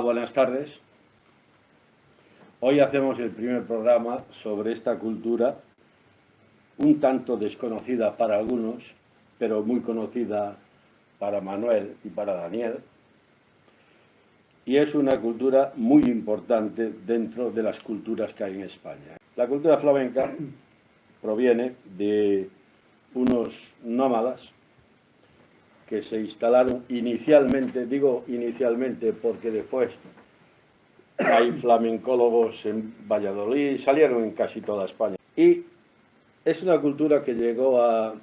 Buenas tardes. Hoy hacemos el primer programa sobre esta cultura, un tanto desconocida para algunos, pero muy conocida para Manuel y para Daniel. Y es una cultura muy importante dentro de las culturas que hay en España. La cultura flamenca proviene de unos nómadas que se instalaron inicialmente, digo inicialmente porque después hay flamencólogos en Valladolid, salieron en casi toda España. Y es una cultura que llegó a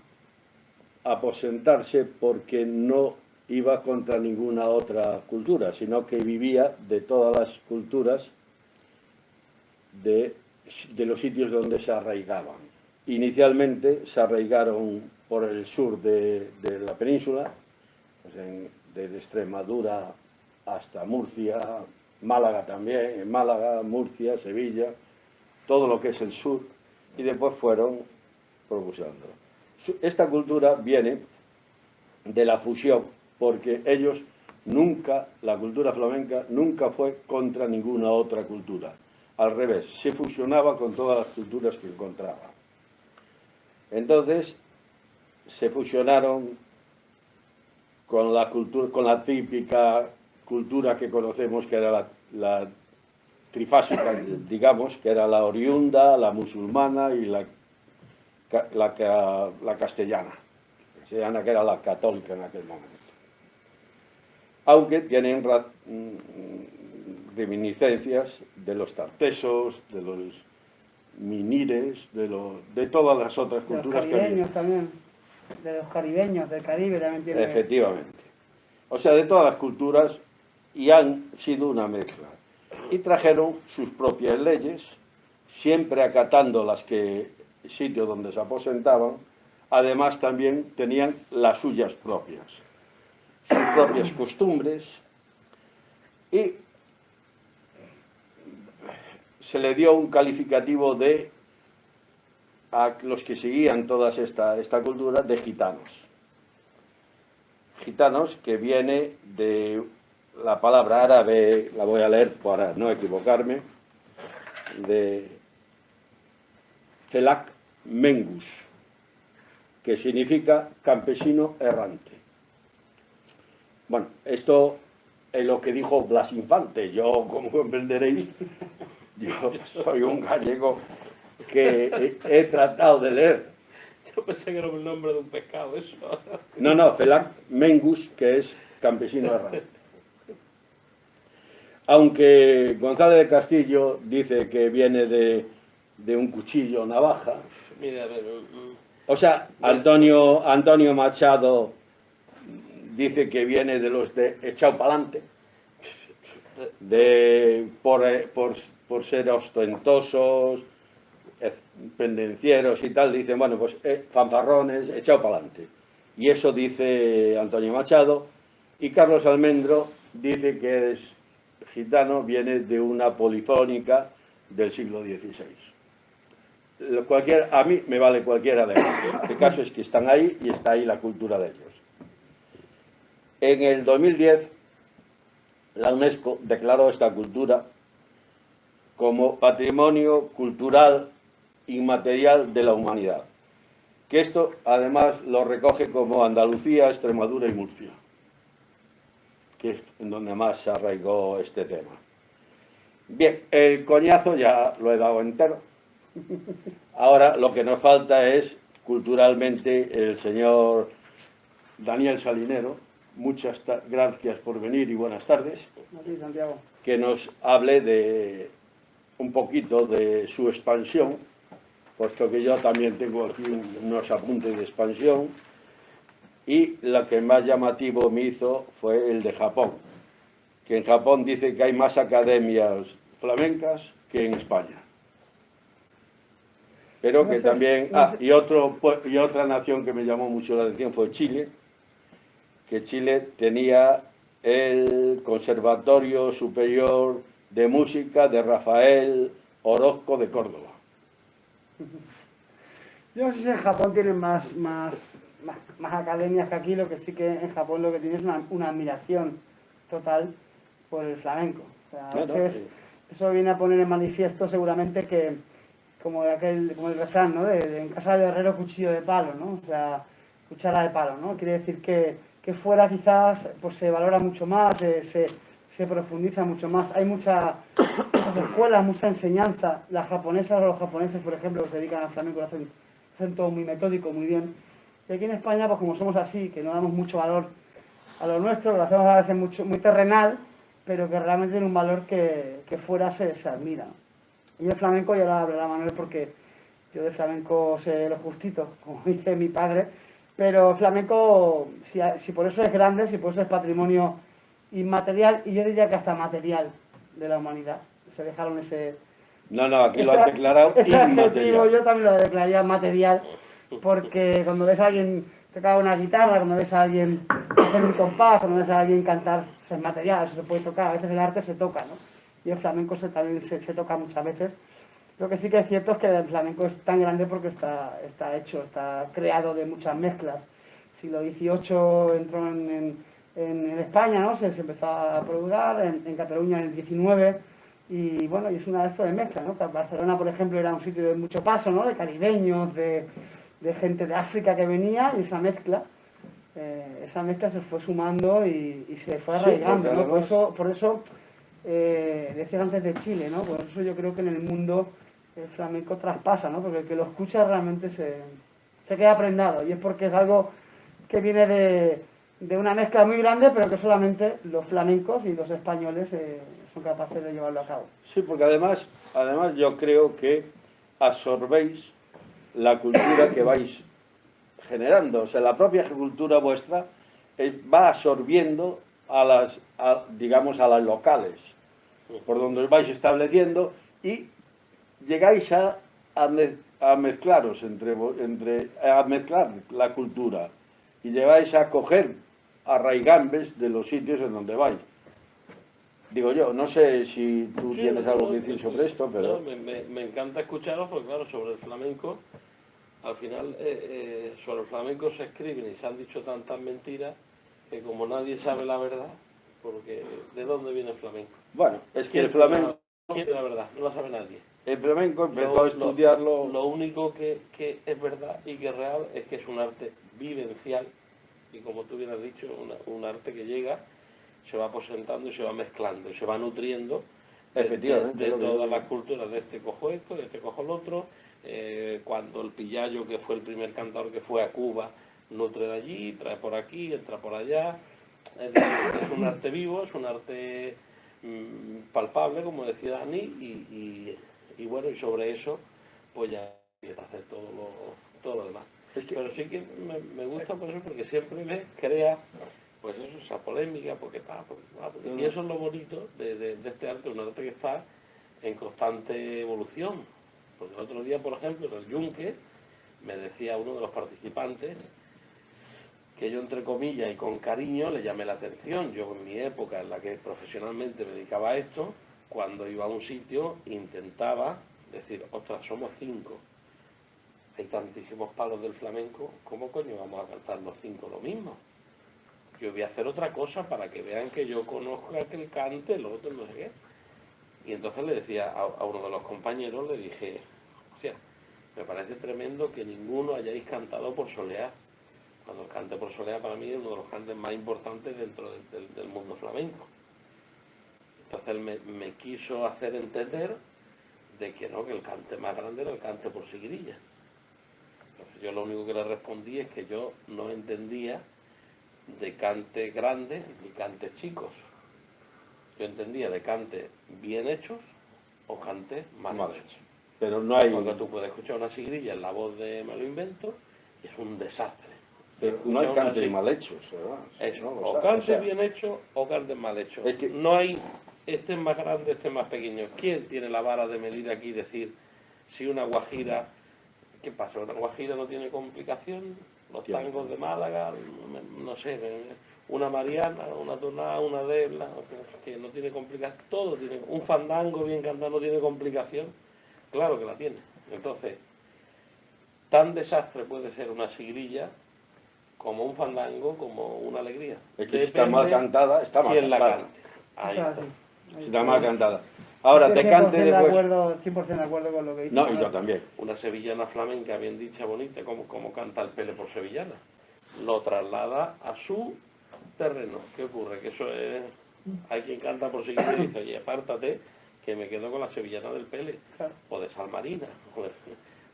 aposentarse porque no iba contra ninguna otra cultura, sino que vivía de todas las culturas de los sitios donde se arraigaban. Inicialmente se arraigaron por el sur de la península, pues desde Extremadura hasta Murcia, Málaga también, en Málaga, Murcia, Sevilla, todo lo que es el sur, y después fueron propulsando. Esta cultura viene de la fusión, porque ellos nunca, la cultura flamenca, nunca fue contra ninguna otra cultura. Al revés, se fusionaba con todas las culturas que encontraba. Entonces, se fusionaron con la cultura, con la típica cultura que conocemos, que era la trifásica, digamos, que era la oriunda, la musulmana y la castellana, que era la católica en aquel momento. Aunque tienen reminiscencias de los tartesos, de los minires, de todas las otras culturas. De los caribeños también, de los caribeños, del Caribe también tiene. Efectivamente. O sea, de todas las culturas, y han sido una mezcla. Y trajeron sus propias leyes, siempre acatando las que sitios donde se aposentaban. Además también tenían las suyas propias, sus propias costumbres, y se le dio un calificativo a los que seguían toda esta cultura de gitanos. Gitanos, que viene de la palabra árabe, la voy a leer para no equivocarme, de Felak Mengus, que significa campesino errante. Bueno, esto es lo que dijo Blas Infante. Yo, como comprenderéis, yo soy un gallego que he tratado de leer. Yo pensé que era el nombre de un pescado, eso. No, Felak Mengus, que es campesino errante. Aunque González de Castillo dice que viene de un cuchillo navaja. Mira, O sea, Antonio Machado dice que viene de los de echado pa'lante, por ser ostentosos, pendencieros y tal. Dicen, bueno, pues fanfarrones, echado pa'lante. Y eso dice Antonio Machado. Y Carlos Almendro dice que es gitano, viene de una polifónica del siglo XVI. A mí me vale cualquiera de ellos. El caso es que están ahí y está ahí la cultura de ellos. En el 2010, la UNESCO declaró esta cultura como Patrimonio Cultural Inmaterial de la Humanidad, que esto además lo recoge como Andalucía, Extremadura y Murcia, que es en donde más se arraigó este tema. Bien, el coñazo ya lo he dado entero. Ahora lo que nos falta es, culturalmente, el señor Daniel Salinero. Muchas gracias por venir y buenas tardes. Sí, Santiago. Que nos hable de un poquito de su expansión, puesto que yo también tengo aquí unos apuntes de expansión, y lo que más llamativo me hizo fue el de Japón, que en Japón dice que hay más academias flamencas que en España. Pero que también... y otra nación que me llamó mucho la atención fue Chile, que Chile tenía el Conservatorio Superior de Música de Rafael Orozco de Córdoba. Yo no sé si en Japón tienen más academias que aquí. Lo que sí que en Japón lo que tiene es una admiración total por el flamenco. O sea, a Claro, veces sí. eso viene a poner en manifiesto seguramente que, como como el refrán, ¿no? En casa del herrero cuchillo de palo, ¿no? O sea, cuchara de palo, ¿no? Quiere decir que fuera quizás pues se valora mucho más, se profundiza mucho más. Hay muchas escuelas, mucha enseñanza. Las japonesas o los japoneses, por ejemplo, que se dedican al flamenco, hacen todo muy metódico, muy bien. Y aquí en España, pues como somos así, que no damos mucho valor a lo nuestro, lo hacemos a veces muy terrenal, pero que realmente tiene un valor que fuera se admira. Y el flamenco, ya lo hablará Manuel, porque yo de flamenco sé lo justito, como dice mi padre, pero el flamenco, si por eso es grande, si por eso es patrimonio inmaterial, y yo diría que hasta material de la humanidad, se dejaron No, no, aquí lo han declarado ese adjetivo, inmaterial. yo también lo declararía material, porque cuando ves a alguien tocar una guitarra, cuando ves a alguien hacer un compás, cuando ves a alguien cantar, eso es material, eso se puede tocar, a veces el arte se toca, ¿no? Y el flamenco también se toca muchas veces. Lo que sí que es cierto es que el flamenco es tan grande porque está hecho, está creado de muchas mezclas. Siglo XVIII entró en España, ¿no? Se empezó a promulgar, en Cataluña en el XIX, y bueno, y es una de estas de mezclas, ¿no? Barcelona, por ejemplo, era un sitio de mucho paso, ¿no? De caribeños, de gente de África que venía, y esa mezcla se fue sumando y se fue Sí, arraigando, porque ¿no? además, Por eso decía antes de Chile, ¿no? Por eso yo creo que en el mundo el flamenco traspasa, ¿no? Porque el que lo escucha realmente se queda prendado, y es porque es algo que viene de una mezcla muy grande, pero que solamente los flamencos y los españoles son capaces de llevarlo a cabo. sí, porque además yo creo que absorbéis la cultura que vais generando. O sea, la propia cultura vuestra va absorbiendo digamos, a las locales, por donde os vais estableciendo, y llegáis a mezclaros a mezclar la cultura, y llegáis a coger arraigambes de los sitios en donde vais. Digo yo, no sé si tú Sí, tienes algo que decir me, sobre esto, pero... me encanta escucharos porque, claro, sobre el flamenco, al final, sobre el flamenco se escriben y se han dicho tantas mentiras que como nadie sabe la verdad, porque ¿de dónde viene el flamenco? Bueno, es que ¿Quién tiene la verdad? No la sabe nadie. el flamenco empezó a estudiarlo... Lo único que es verdad y que es real es que es un arte vivencial y, como tú bien has dicho, un arte que llega, se va aposentando y se va mezclando y se va nutriendo Efectivamente, de lo que todas yo las digo. culturas. De este cojo esto, de este cojo el otro. Cuando el Pillayo, que fue el primer cantador que fue a Cuba, nutre de allí, trae por aquí, entra por allá. Es decir, es un arte vivo, es un arte palpable, como decía Dani, y bueno, y sobre eso pues ya empieza a hacer todo lo demás. Es que, Pero sí que me gusta por eso, porque siempre me crea pues eso, esa polémica, porque tal, y eso es lo bonito de este arte, un arte que está en constante evolución. Porque el otro día, por ejemplo, en el Yunque, me decía uno de los participantes que yo, entre comillas y con cariño, le llamé la atención. Yo, en mi época en la que profesionalmente me dedicaba a esto, cuando iba a un sitio intentaba decir, ostras, somos 5, hay tantísimos palos del flamenco, ¿cómo coño vamos a cantar los 5 lo mismo? Yo voy a hacer otra cosa para que vean que yo conozco aquel cante, el otro, no sé qué. Y entonces le decía a uno de los compañeros, le dije, hostia, me parece tremendo que ninguno hayáis cantado por soleá. Cuando el cante por soleá para mí es uno de los cantes más importantes dentro del mundo flamenco. Entonces él me quiso hacer entender de que no, que el cante más grande era el cante por seguirilla. Entonces yo lo único que le respondí es que yo no entendía de cantes grandes ni cantes chicos. Yo entendía de cantes bien hechos o cantes mal hechos. Pero no hay... Porque tú puedes escuchar una sigrilla en la voz de Me lo invento y es un desastre. Pero no hay cantes mal hechos, ¿verdad? Eso, No, o cantes bien hechos o cantes mal hechos. Es que... No hay este es más grande, este es más pequeño. ¿Quién tiene la vara de medir aquí y decir si una guajira, qué pasa? ¿Una guajira no tiene complicación? Los tangos de Málaga, no sé, una mariana, una tonada, una debla, que no tiene complicación, todo tiene, un fandango bien cantado no tiene complicación, claro que la tiene. Entonces, tan desastre puede ser una sigrilla como un fandango, como una alegría. Es que si está mal cantada, está mal quién cantada. la cante. Ahí Eso es está. así. Ahí Está está. más cantada. Ahora, te cante de después. acuerdo, 100% de acuerdo con lo que dice. No, y Manuel. yo también. Una sevillana flamenca bien dicha, bonita, como canta el Pele por sevillana. Lo traslada a su terreno. ¿Qué ocurre? Que eso es... Hay quien canta por seguido y dice, oye, apártate, que me quedo con la sevillana del Pele. Claro. O de Salmarina. Joder,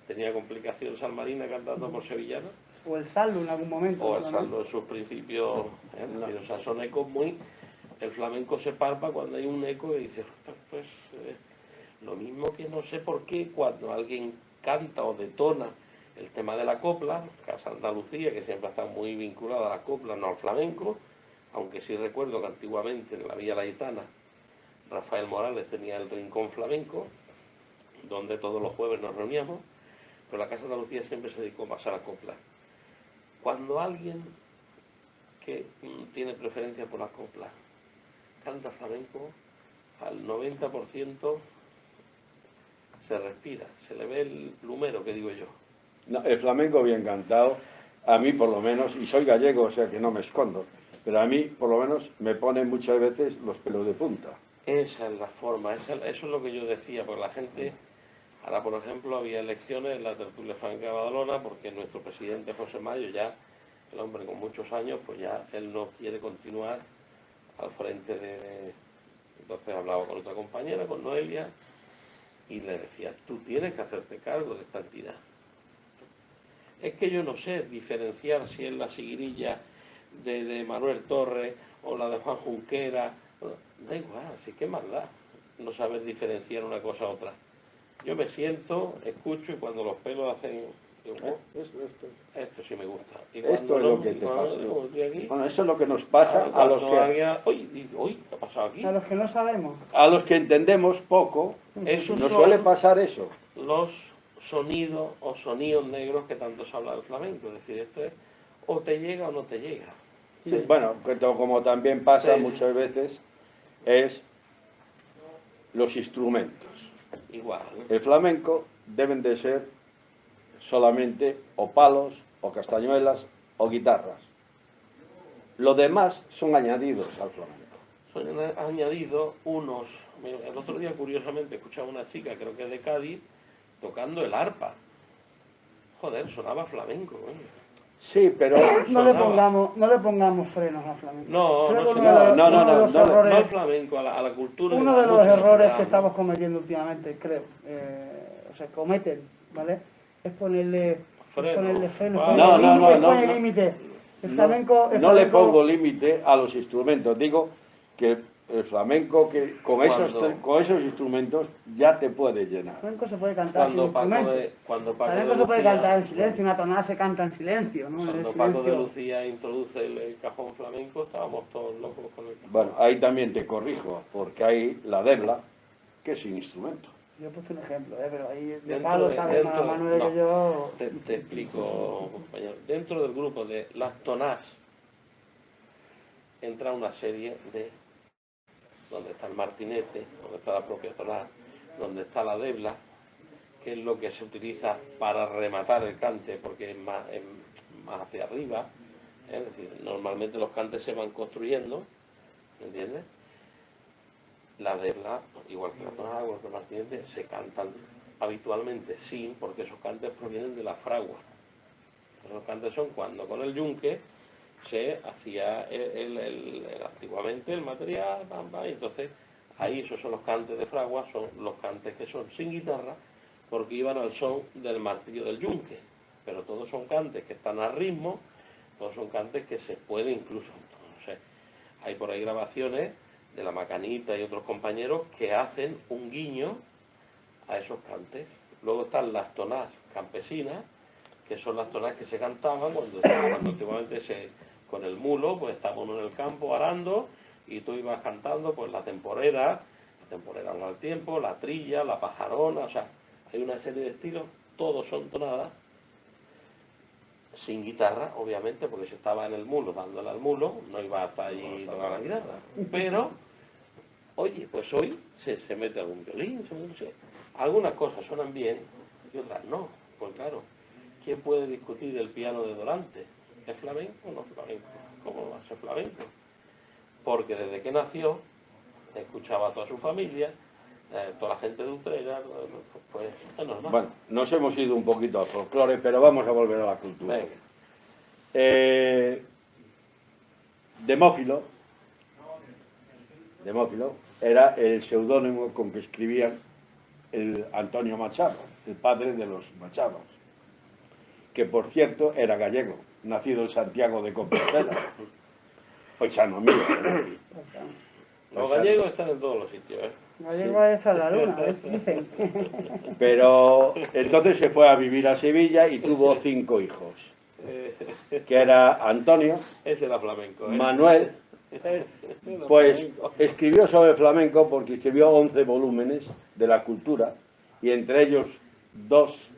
tenía complicación Salmarina cantando por sevillana. O el saldo en algún momento. O el ¿no? saldo en sus principios. O sea, son ecos muy... El flamenco se palpa cuando hay un eco y dices, pues... lo mismo que no sé por qué cuando alguien canta o detona el tema de la copla, Casa Andalucía, que siempre está muy vinculada a la copla, no al flamenco, aunque sí recuerdo que antiguamente en la Villa Laetana Rafael Morales tenía el rincón flamenco, donde todos los jueves nos reuníamos, pero la Casa Andalucía siempre se dedicó más a la copla. Cuando alguien que tiene preferencia por la copla canta flamenco, al 90% se respira, se le ve el plumero, que digo yo. No, el flamenco bien cantado, a mí por lo menos, y soy gallego, o sea que no me escondo, pero a mí por lo menos me ponen muchas veces los pelos de punta. Esa es la forma, eso es lo que yo decía, porque la gente, ahora por ejemplo había elecciones en la tertulia franca de Badalona, porque nuestro presidente José Mayo ya, el hombre con muchos años, pues ya él no quiere continuar al frente de... Entonces hablaba con otra compañera, con Noelia, y le decía, tú tienes que hacerte cargo de esta entidad. Es que yo no sé diferenciar si es la seguirilla de Manuel Torres o la de Juan Junquera. Da igual, así que más da no saber diferenciar una cosa a otra. Yo me siento, escucho y cuando los pelos hacen... Digo, esto sí me gusta. Y Esto es lo que te pasa. Aquí, Bueno, eso es lo que nos pasa a los que... Uy, ¿qué ha pasado aquí? A los que no sabemos. A los que entendemos poco, Esos nos son suele pasar eso. los sonidos o sonidos negros que tanto se habla del flamenco. Es decir, esto es o te llega o no te llega. Sí, bueno, como también pasa Sí. muchas veces, es los instrumentos. Igual. El flamenco deben de ser solamente o palos, o castañuelas, o guitarras. Lo demás son añadidos al flamenco. Son añadidos unos... El otro día, curiosamente, escuchaba una chica, creo que es de Cádiz, tocando el arpa. Joder, sonaba flamenco. Sí, pero... No le pongamos frenos al flamenco. No, Creo no, que señor. uno de los errores- No al flamenco, a la cultura. Uno la de los música en errores general, que ¿no? estamos cometiendo últimamente, creo, o sea, cometen, ¿vale? Es ponerle frenos, No, ponerle límite. El flamenco, No le pongo límite a los instrumentos. Digo que el flamenco que con esos instrumentos ya te puede llenar. El flamenco se puede cantar sin instrumento. Cuando El Paco flamenco de se puede Lucía- cantar en silencio, una tonada se canta en silencio, ¿no? En el Cuando Paco de silencio. Lucía introduce el cajón flamenco, estábamos todos locos con el cajón. Bueno, ahí también te corrijo, porque hay la debla, que es sin instrumento. Yo he puesto un ejemplo, pero ahí de Dentro palo de- sabe dentro más de- Manuel no. que yo. Te explico, compañero. Dentro del grupo de las tonás entra una serie de donde está el martinete, donde está la propia toná, donde está la debla, que es lo que se utiliza para rematar el cante, porque es más hacia arriba. Es decir, normalmente los cantes se van construyendo, ¿me entiendes? La debla, igual que la toná, igual que el martinete, se cantan habitualmente sí, porque esos cantes provienen de la fragua. Esos cantes son cuando con el yunque se hacía antiguamente el material, y entonces ahí esos son los cantes de fragua, son los cantes que son sin guitarra, porque iban al son del martillo del yunque, pero todos son cantes que están a ritmo, todos son cantes que se puede incluso, no sé, hay por ahí grabaciones de la Macanita y otros compañeros que hacen un guiño a esos cantes. Luego están las tonás campesinas, que son las tonás que se cantaban cuando antiguamente con el mulo, pues estaba uno en el campo arando y tú ibas cantando pues la temporera al tiempo, la trilla, la pajarona, o sea, hay una serie de estilos, todos son tonadas, sin guitarra, obviamente, porque si estaba en el mulo, dándole al mulo, no iba hasta allí tocar la guitarra. Pero, oye, pues hoy se mete algún violín, algunas cosas suenan bien y otras no. Pues claro, ¿quién puede discutir el piano de Dorante? ¿Es flamenco o no flamenco? ¿Cómo va a ser flamenco? Porque desde que nació, escuchaba a toda su familia, toda la gente de Utrera, pues es normal. Bueno, nos hemos ido un poquito al folclore, pero vamos a volver a la cultura. Venga. Demófilo era el seudónimo con que escribían el Antonio Machado, el padre de los Machados, que por cierto era gallego, nacido en Santiago de Compostela. Paisano mío. Los gallegos están en todos los sitios, ¿eh? Gallego es a la luna, dicen. Pero entonces se fue a vivir a Sevilla y tuvo 5 hijos, que era Antonio, Ese era flamenco, ¿eh? Manuel. Pues escribió sobre flamenco porque escribió 11 volúmenes de la cultura y entre ellos 2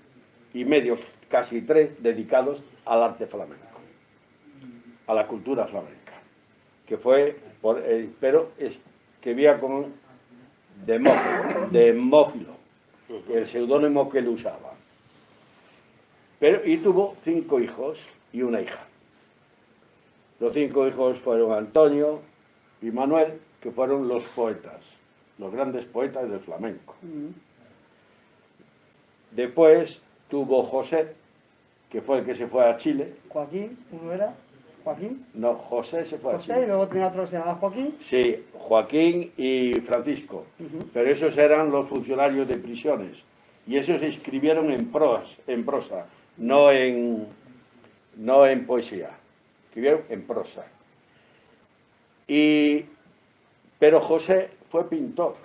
y medio, casi 3, dedicados al arte flamenco, a la cultura flamenca, que fue, pero escribía con Demófilo, el seudónimo que él usaba. Y tuvo 5 hijos y una hija. Los 5 hijos fueron Antonio y Manuel, que fueron los poetas, los grandes poetas del flamenco. Después tuvo José, que fue el que se fue a Chile. Joaquín, ¿uno era? ¿Joaquín? No, José se fue a Chile. José, y luego tenía otro que se llamaba Joaquín. Sí, Joaquín y Francisco. Pero esos eran los funcionarios de prisiones. Y esos escribieron en prosa, no en poesía. Escribieron en prosa. Pero José fue pintor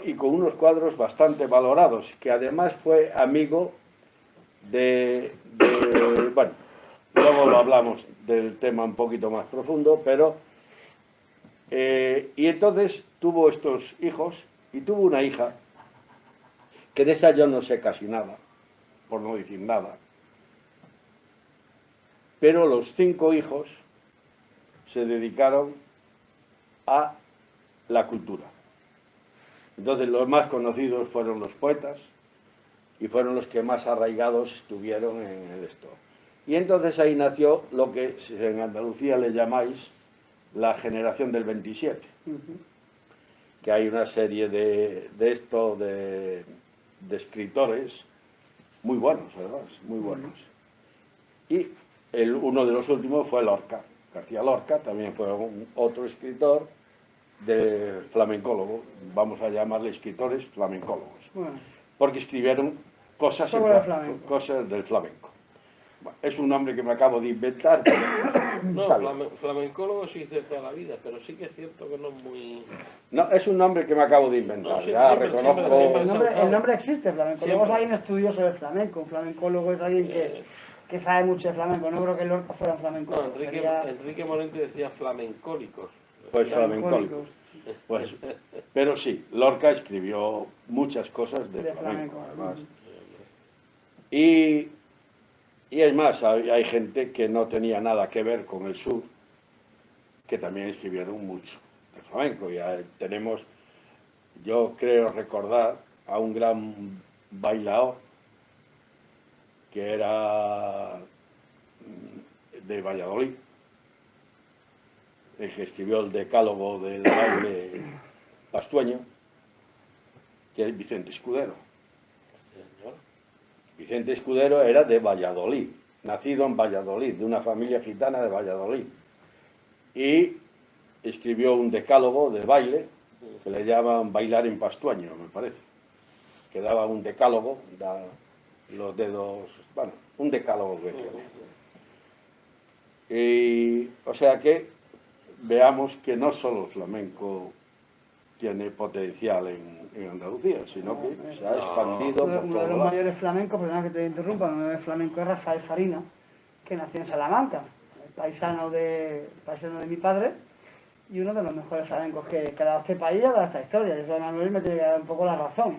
y con unos cuadros bastante valorados, que además fue amigo bueno, luego lo hablamos del tema un poquito más profundo, pero y entonces tuvo estos hijos y tuvo una hija, que de esa yo no sé casi nada, por no decir nada. Pero los 5 hijos se dedicaron a la cultura. Entonces los más conocidos fueron los poetas y fueron los que más arraigados estuvieron en el esto. Y entonces ahí nació lo que en Andalucía le llamáis la generación del 27, que hay una serie de escritores muy buenos, ¿verdad? Muy buenos. Y uno de los últimos fue Lorca. García Lorca también fue otro escritor de flamencólogo, vamos a llamarle escritores flamencólogos, porque escribieron cosas del flamenco. Bueno, es un nombre que me acabo de inventar. No, flamencólogo sí hice toda la vida, pero sí que es cierto que no es muy... No, es un nombre que me acabo de inventar, No, ya siempre, reconozco... El nombre existe, flamencólogo es alguien estudioso de flamenco, un flamencólogo es alguien que sabe mucho de flamenco, no creo que Lorca fuera un flamenco. No, Enrique Morente decía flamencólicos. Pues flamencólicos. Pues, pero sí, Lorca escribió muchas cosas de flamenco, además. Y es más, hay gente que no tenía nada que ver con el sur, que también escribieron mucho de flamenco. Ya tenemos, yo creo recordar a un gran bailaor, que era de Valladolid, el que escribió el decálogo del baile pastueño, que es Vicente Escudero. Vicente Escudero era de Valladolid, nacido en Valladolid, de una familia gitana de Valladolid. Y escribió un decálogo de baile, que le llaman bailar en pastueño, me parece. Que daba un decálogo, los dedos, bueno, un decálogo. Y, o sea que veamos que no solo el flamenco tiene potencial en Andalucía, sino que se ha expandido por uno de los mayores flamencos, perdona que te interrumpa, uno de los flamencos es Rafael Farina, que nació en Salamanca, paisano de mi padre, y uno de los mejores flamencos que ha dado este país y ha dado esta historia. Eso Manuel me tiene que dar un poco la razón.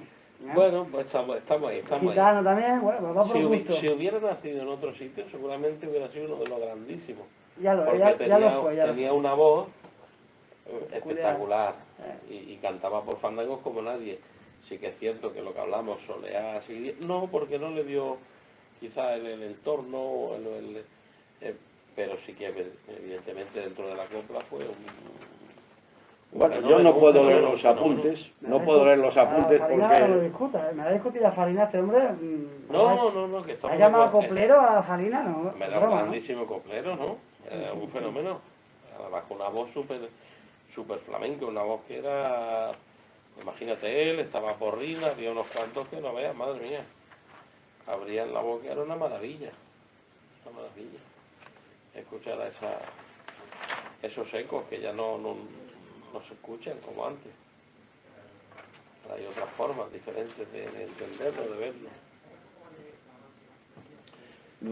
Bueno, pues estamos ahí. Gitano también, bueno, pues va por gusto. Si hubiera nacido en otro sitio, seguramente hubiera sido uno de los grandísimos. Ya lo fue. Tenía una voz espectacular y cantaba por fandangos como nadie. Sí que es cierto que lo que hablamos, soleás y... No, porque no le dio quizá el entorno, pero sí que evidentemente dentro de la copla fue Bueno, yo no puedo leer los apuntes, no puedo leer los apuntes Farina porque... no lo discuta, me ha discutido a Farina este hombre. No, que ¿Ha estamos llamado de acuerdo. coplero a Farina? No, Era un broma, ¿no? grandísimo coplero, ¿no? Era un fenómeno. Además con una voz súper flamenca, una voz que era... Imagínate él, estaba Porrina, había unos cuantos que no veas, madre mía. Abrían la boca, era una maravilla. Una maravilla. Escuchar a esos ecos que ya no se escuchan como antes. Hay otras formas diferentes de entenderlo, de verlo.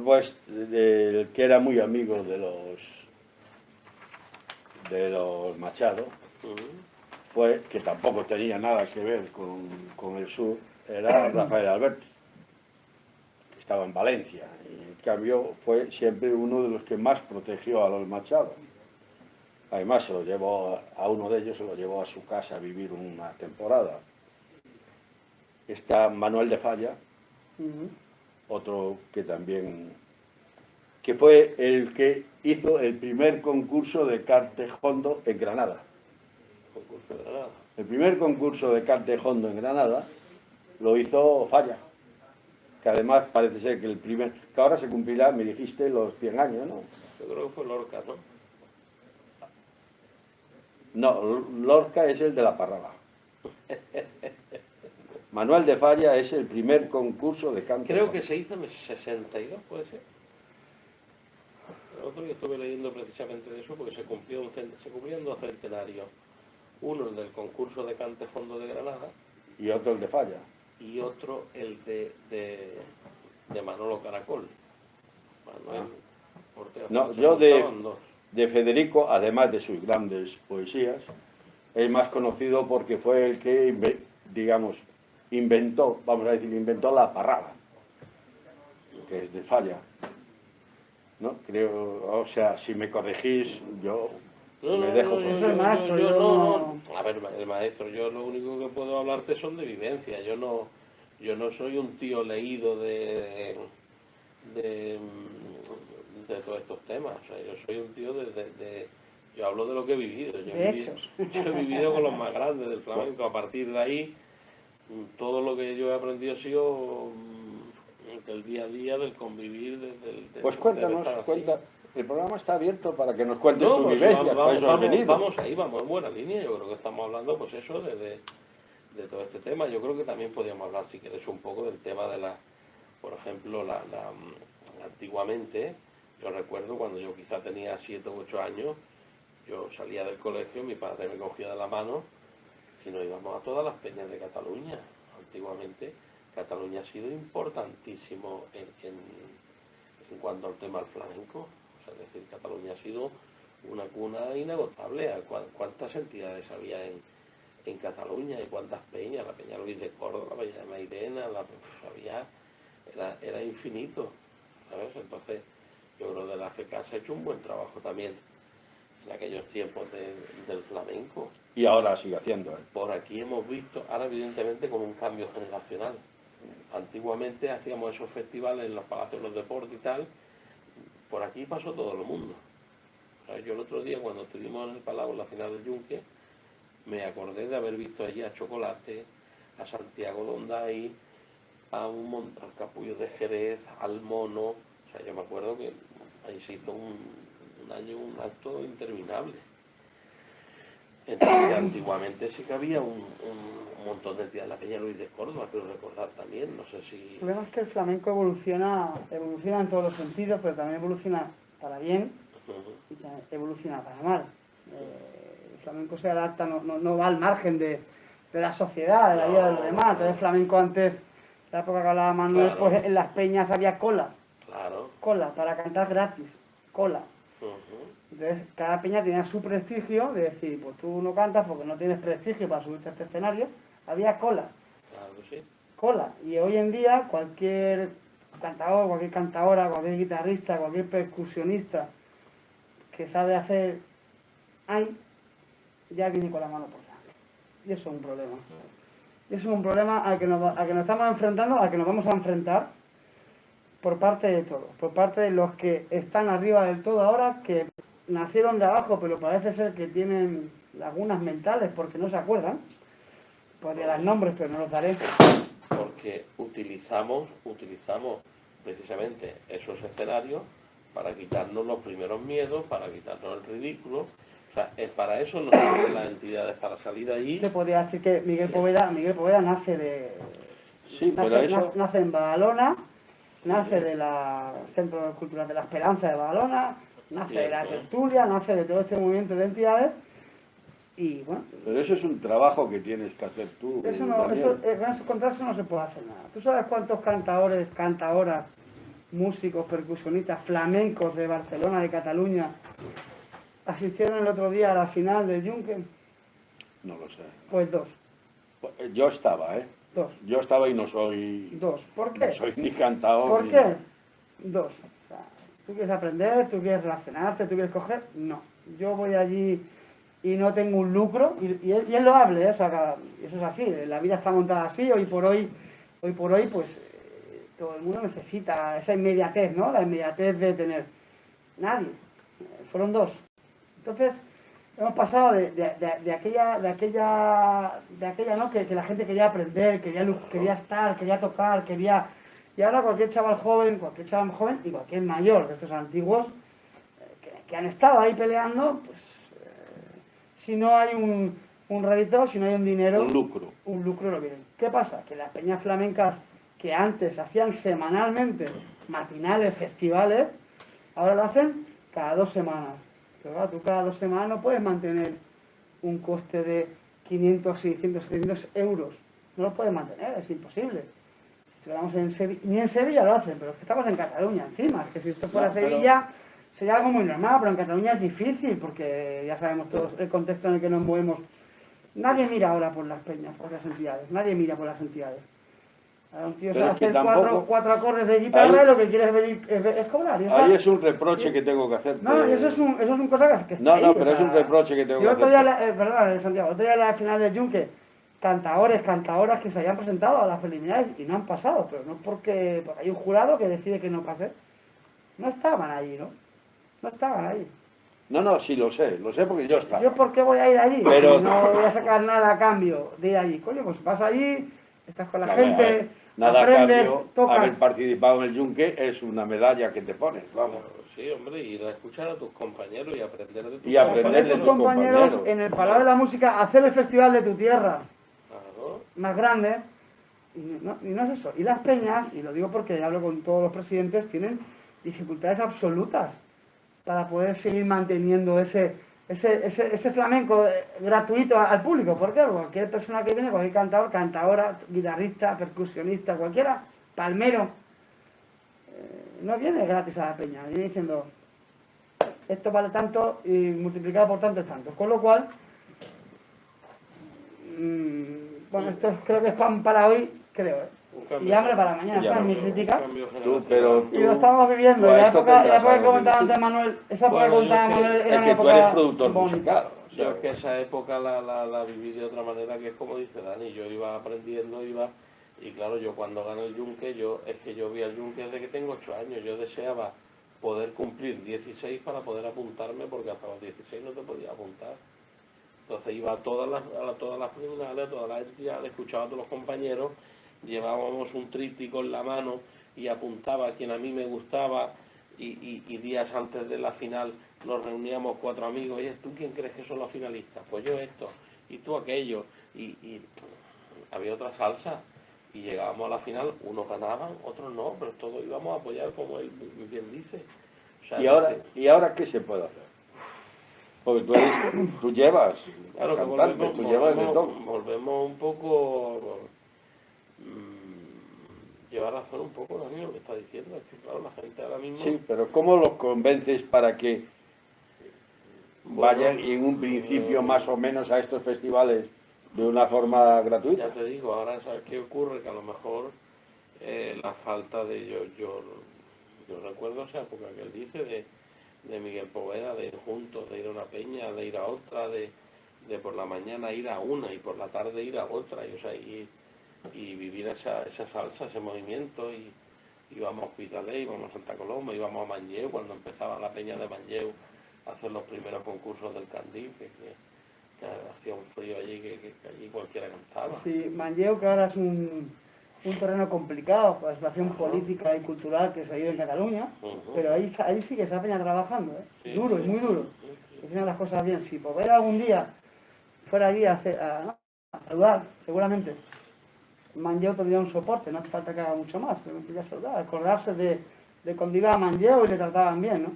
Pues el que era muy amigo de los Machado, fue, que tampoco tenía nada que ver con el sur, era Rafael Alberti, que estaba en Valencia, y en cambio fue siempre uno de los que más protegió a los Machado. Además se lo llevó a uno de ellos, se lo llevó a su casa a vivir una temporada. Está Manuel de Falla, otro que también, que fue el que hizo el primer concurso de Cartejondo en Granada. Concurso de Granada. El primer concurso de Cartejondo en Granada lo hizo Falla, que además parece ser que que ahora se cumplirá, me dijiste, los 100 años, ¿no? Yo creo que fue Lorca, ¿no? No, Lorca es el de la Parraba. Manuel de Falla es el primer concurso de canto. Creo que se hizo en el 62, puede ser. El otro día estuve leyendo precisamente de eso porque se cumplían 2 centenarios. Uno el del concurso de cante fondo de Granada. Y otro el de Falla. Y otro el de Manolo Caracol. Manuel Ortega. No, yo de Federico, además de sus grandes poesías, es más conocido porque fue el que, digamos, inventó la parraba, que es de Falla. ¿No? Creo, o sea, si me corregís, yo me dejo. A ver, el maestro, yo lo único que puedo hablarte son de vivencia. Yo no soy un tío leído de todos estos temas. O sea, yo soy un tío yo hablo de lo que he vivido. Yo he vivido con los más grandes del flamenco. A partir de ahí, todo lo que yo he aprendido ha sido del día a día, del convivir, pues cuéntanos, el programa está abierto para que nos cuentes tu vivencia. Vamos ahí, vamos en buena línea. Yo creo que estamos hablando, pues eso, de todo este tema. Yo creo que también podríamos hablar, si quieres, un poco del tema de por ejemplo, antiguamente, yo recuerdo cuando yo quizá tenía 7 u 8 años, yo salía del colegio, mi padre me cogía de la mano y nos íbamos a todas las peñas de Cataluña. Antiguamente, Cataluña ha sido importantísimo en cuanto al tema del flamenco. O sea, es decir, Cataluña ha sido una cuna inagotable. ¿Cuántas entidades había en Cataluña y cuántas peñas? La Peña Luis de Córdoba, la Peña de Mairena, era infinito, ¿sabes? Entonces, yo creo que la FECA se ha hecho un buen trabajo también en aquellos tiempos del flamenco. Y ahora sigue haciendo. Por aquí hemos visto, ahora evidentemente con un cambio generacional. Antiguamente hacíamos esos festivales en los palacios de los deportes y tal. Por aquí pasó todo el mundo. O sea, yo el otro día cuando estuvimos en el Palau en la final del Yunque, me acordé de haber visto allí a Chocolate, a Santiago Donday, al Capullo de Jerez, al Mono. O sea, yo me acuerdo que ahí se hizo un acto interminable. Entonces, antiguamente sí que había un montón de entidades. La Peña Luis de Córdoba, quiero recordar también, no sé si... El problema es que el flamenco evoluciona en todos los sentidos, pero también evoluciona para bien y también evoluciona para mal. El flamenco se adapta, no va al margen de la sociedad, de la vida de los demás. Entonces el flamenco antes, la época que hablaba Manuel, claro, pues en las peñas había cola. Claro. Cola, para cantar gratis. Cola. Entonces, cada peña tenía su prestigio, de decir, pues tú no cantas porque no tienes prestigio para subirte a este escenario. Había cola. Claro que sí. Cola. Y hoy en día, cualquier cantador, cualquier cantadora, cualquier guitarrista, cualquier percusionista que sabe hacer ay, ya viene con la mano por delante. Y eso es un problema. Y eso es un problema al que nos estamos enfrentando, al que nos vamos a enfrentar. por parte de todos, por parte de los que están arriba del todo ahora, que nacieron de abajo, pero parece ser que tienen lagunas mentales porque no se acuerdan. Podría dar nombres, pero no los daré. Porque utilizamos precisamente esos escenarios para quitarnos los primeros miedos, para quitarnos el ridículo. O sea, para eso nos sirven las entidades, para salir de ahí. Te podría decir que Miguel Poveda nace de... Sí, pero eso... nace en Badalona, nace del Centro Cultural de la Esperanza de Badalona, nace de la tertulia, nace de todo este movimiento de entidades. Y bueno, pero eso es un trabajo que tienes que hacer tú. Eso no, contra eso no se puede hacer nada. ¿Tú sabes cuántos cantadores, cantadoras, músicos, percusionistas, flamencos de Barcelona, de Cataluña, asistieron el otro día a la final del Yunque? No lo sé. Pues 2. Yo estaba, ¿eh? 2. Yo estaba y no soy... 2. ¿Por qué? No soy ni cantador. ¿Por ni... qué? 2. O sea, ¿tú quieres aprender? ¿Tú quieres relacionarte? ¿Tú quieres coger? No. Yo voy allí y no tengo un lucro, y es loable, ¿eh? O sea, eso es así, la vida está montada así, hoy por hoy pues todo el mundo necesita esa inmediatez, ¿no? La inmediatez de tener. Nadie. Fueron 2. Entonces, hemos pasado de aquella, ¿no? Que la gente quería aprender, quería estar, quería tocar, y ahora cualquier chaval joven y cualquier mayor de estos antiguos que han estado ahí peleando, pues si no hay un rédito, si no hay un dinero, un lucro lo viene. ¿Qué pasa? Que las peñas flamencas que antes hacían semanalmente matinales, festivales, ahora lo hacen cada 2 semanas. Pero claro, tú cada 2 semanas no puedes mantener un coste de 500, 600, 700 euros. No lo puedes mantener, es imposible. Si hablamos ni en Sevilla lo hacen, pero es que estamos en Cataluña encima. Es que si esto fuera Sevilla sería algo muy normal, pero en Cataluña es difícil porque ya sabemos todos el contexto en el que nos movemos. Nadie mira ahora por las peñas, por las entidades. Nadie mira por las entidades. Ahora un tío sabe hacer 4 acordes de guitarra y lo que quiere es cobrar. Ahí es un reproche que tengo que hacer. No, eso es un cosa que está ahí. No, pero es un reproche que tengo que hacer. Perdón, Santiago, otro día en la final del Yunque, cantadoras que se hayan presentado a las preliminares y no han pasado, pero no porque hay un jurado que decide que no pase. No estaban ahí, ¿no? No estaban ahí. No, sí lo sé porque yo estaba. ¿Yo por qué voy a ir allí? Pero... No voy a sacar nada a cambio de ir allí. Coño, pues vas allí, estás con la gente, nada aprendes, cambio, tocas. haber participado en el Yunque es una medalla que te pones, vamos. Sí, hombre, ir a escuchar a tus compañeros y aprender de tus compañeros. En el Palau de la Música, hacer el festival de tu tierra. Claro. Más grande. Y no es eso. Y las peñas, y lo digo porque hablo con todos los presidentes, tienen dificultades absolutas para poder seguir manteniendo ese flamenco gratuito al público. ¿Por qué? Cualquier persona que viene, cualquier cantador, cantadora, guitarrista, percusionista, cualquiera, palmero, no viene gratis a la peña, viene diciendo esto vale tanto y multiplicado por tanto es tanto. Con lo cual, bueno, esto creo que es pan para hoy, creo, y hambre para mañana, esa es mi crítica. Y lo estamos viviendo. Y la época que comentaba antes Manuel, esa época que comentaba Manuel era una época. Tú eres productor musical. Yo es que esa época la viví de otra manera, que es como dice Dani, yo iba aprendiendo, y claro, yo cuando gané el Yunque, es que yo vi el Yunque desde que tengo 8 años, yo deseaba poder cumplir 16 para poder apuntarme, porque hasta los 16 no te podías apuntar. Entonces iba a todas las preliminares, a todas las entidades, escuchaba a todos los compañeros, llevábamos un tríptico en la mano y apuntaba a quien a mí me gustaba, y días antes de la final nos reuníamos 4 amigos, oye, ¿tú quién crees que son los finalistas? Pues yo esto, y tú aquello, y había otra salsa, y llegábamos a la final, unos ganaban, otros no, pero todos íbamos a apoyar, como él bien dice. O sea, ¿Y ahora qué se puede hacer? Porque tú llevas, claro, cantante, tú llevas de todo. Volvemos un poco... llevar razón un poco, Dani, lo que está diciendo. Es que, claro, la gente ahora mismo... Sí, pero ¿cómo los convences para que vayan en un principio más o menos a estos festivales de una forma gratuita? Ya te digo, ahora ¿sabes qué ocurre? Que a lo mejor la falta de... Yo recuerdo esa época que él dice de Miguel Poveda, de ir juntos, de ir a una peña, de ir a otra, de por la mañana ir a una y por la tarde ir a otra, y vivir esa salsa, ese movimiento, y íbamos a Hospitalet, íbamos a Santa Coloma, íbamos a Manlleu, cuando empezaba la peña de Manlleu a hacer los primeros concursos del Candil, que hacía un frío allí que allí cualquiera cantaba. Sí, Manlleu, que ahora es un terreno complicado por la situación Ajá. política y cultural que se vive en Cataluña, pero ahí sí que esa peña trabajando, ¿eh? Sí, Duro sí, y muy duro, sí, sí. haciendo las cosas bien. Si por ver algún día fuera allí a saludar, seguramente Manlleu tendría un soporte, no hace falta que haga mucho más, simplemente ya saludar, acordarse de cuando iba a Manlleu y le trataban bien, ¿no?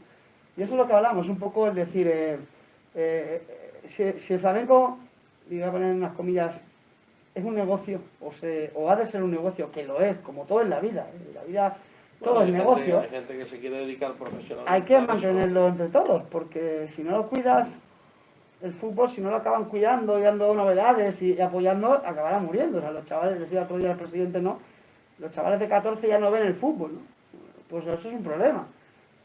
Y eso es lo que hablamos, un poco es decir, si el flamenco, y voy a poner unas comillas, es un negocio, o ha de ser un negocio, que lo es, como todo en la vida, ¿eh? La vida, todo es negocio. Hay gente que se quiere dedicar profesionalmente. Hay que a eso. mantenerlo entre todos, porque si no lo cuidas, el fútbol, si no lo acaban cuidando y dando novedades y apoyando, acabará muriendo. O sea, los chavales, decía otro día el presidente, ¿no? Los chavales de 14 ya no ven el fútbol, ¿no? Pues eso es un problema.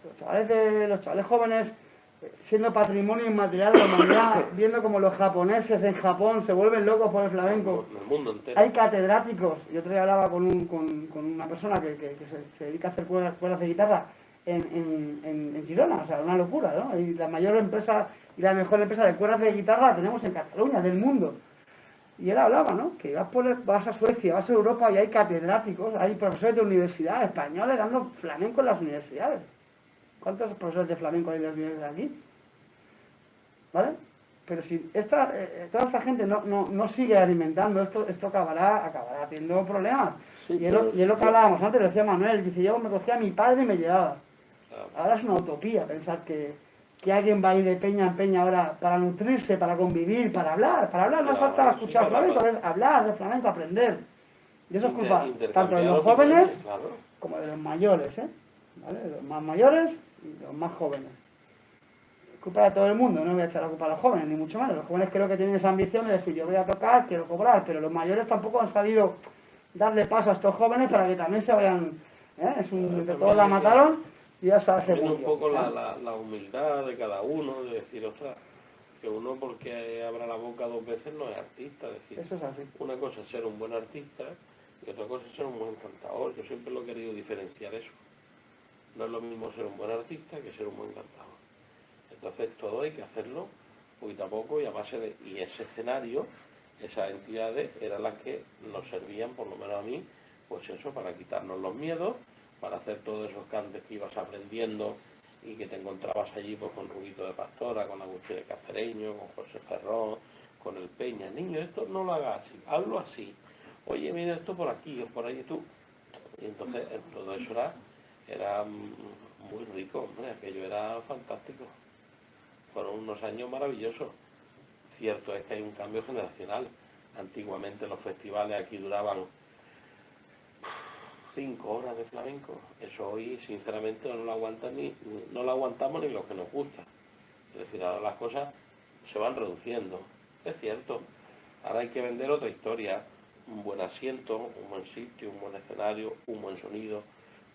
Los chavales jóvenes, siendo patrimonio inmaterial de la humanidad, viendo como los japoneses en Japón se vuelven locos por el flamenco. En el mundo entero. Hay catedráticos. Yo otro día hablaba con una persona que se dedica a hacer cuerdas de guitarra en Girona, o sea, una locura, ¿no? Y la mayor empresa y la mejor empresa de cuerdas de guitarra la tenemos en Cataluña, del mundo. Y él hablaba, ¿no? Que vas a Suecia, vas a Europa y hay catedráticos, hay profesores de universidad españoles dando flamenco en las universidades. ¿Cuántos profesores de flamenco hay en las universidades aquí? ¿Vale? Pero si toda esta gente no sigue alimentando, esto acabará teniendo problemas. Sí, y es lo que hablábamos antes, lo decía Manuel, dice, yo me cogía a mi padre y me llevaba. Claro. Ahora es una utopía pensar que alguien va a ir de peña en peña ahora para nutrirse, para convivir, para hablar. Para hablar no hace falta escuchar flamenco, es hablar de flamenco, aprender. Y eso es culpa tanto de los jóvenes como de los mayores, ¿eh? ¿Vale? De los más mayores y de los más jóvenes. Es culpa de todo el mundo, no voy a echar la culpa a los jóvenes, ni mucho menos. Los jóvenes creo que tienen esa ambición de decir, yo voy a tocar, quiero cobrar, pero los mayores tampoco han sabido darle paso a estos jóvenes para que también se vayan, entre todos la mataron y ya se hace un poco la humildad de cada uno, de decir, ostras, que uno porque abra la boca dos veces no es artista. Es decir, eso es así. Una cosa es ser un buen artista y otra cosa es ser un buen cantador. Yo siempre lo he querido diferenciar eso. No es lo mismo ser un buen artista que ser un buen cantador. Entonces todo hay que hacerlo poquito a poco y a base de... Y ese escenario, esas entidades eran las que nos servían, por lo menos a mí, pues eso, para quitarnos los miedos, para hacer todos esos cantes que ibas aprendiendo y que te encontrabas allí pues con Ruguito de Pastora, con Agustín de Cacereño, con José Ferrón, con el Peña. Niño, esto no lo hagas así, hazlo así. Oye, mira esto por aquí o por allí tú. Y entonces todo eso era muy rico, hombre, aquello era fantástico. Fueron unos años maravillosos. Cierto es que hay un cambio generacional. Antiguamente los festivales aquí duraban 5 horas de flamenco. Eso hoy, sinceramente, no lo aguantamos ni los que nos gusta. Es decir, ahora las cosas se van reduciendo. Es cierto. Ahora hay que vender otra historia. Un buen asiento, un buen sitio, un buen escenario, un buen sonido,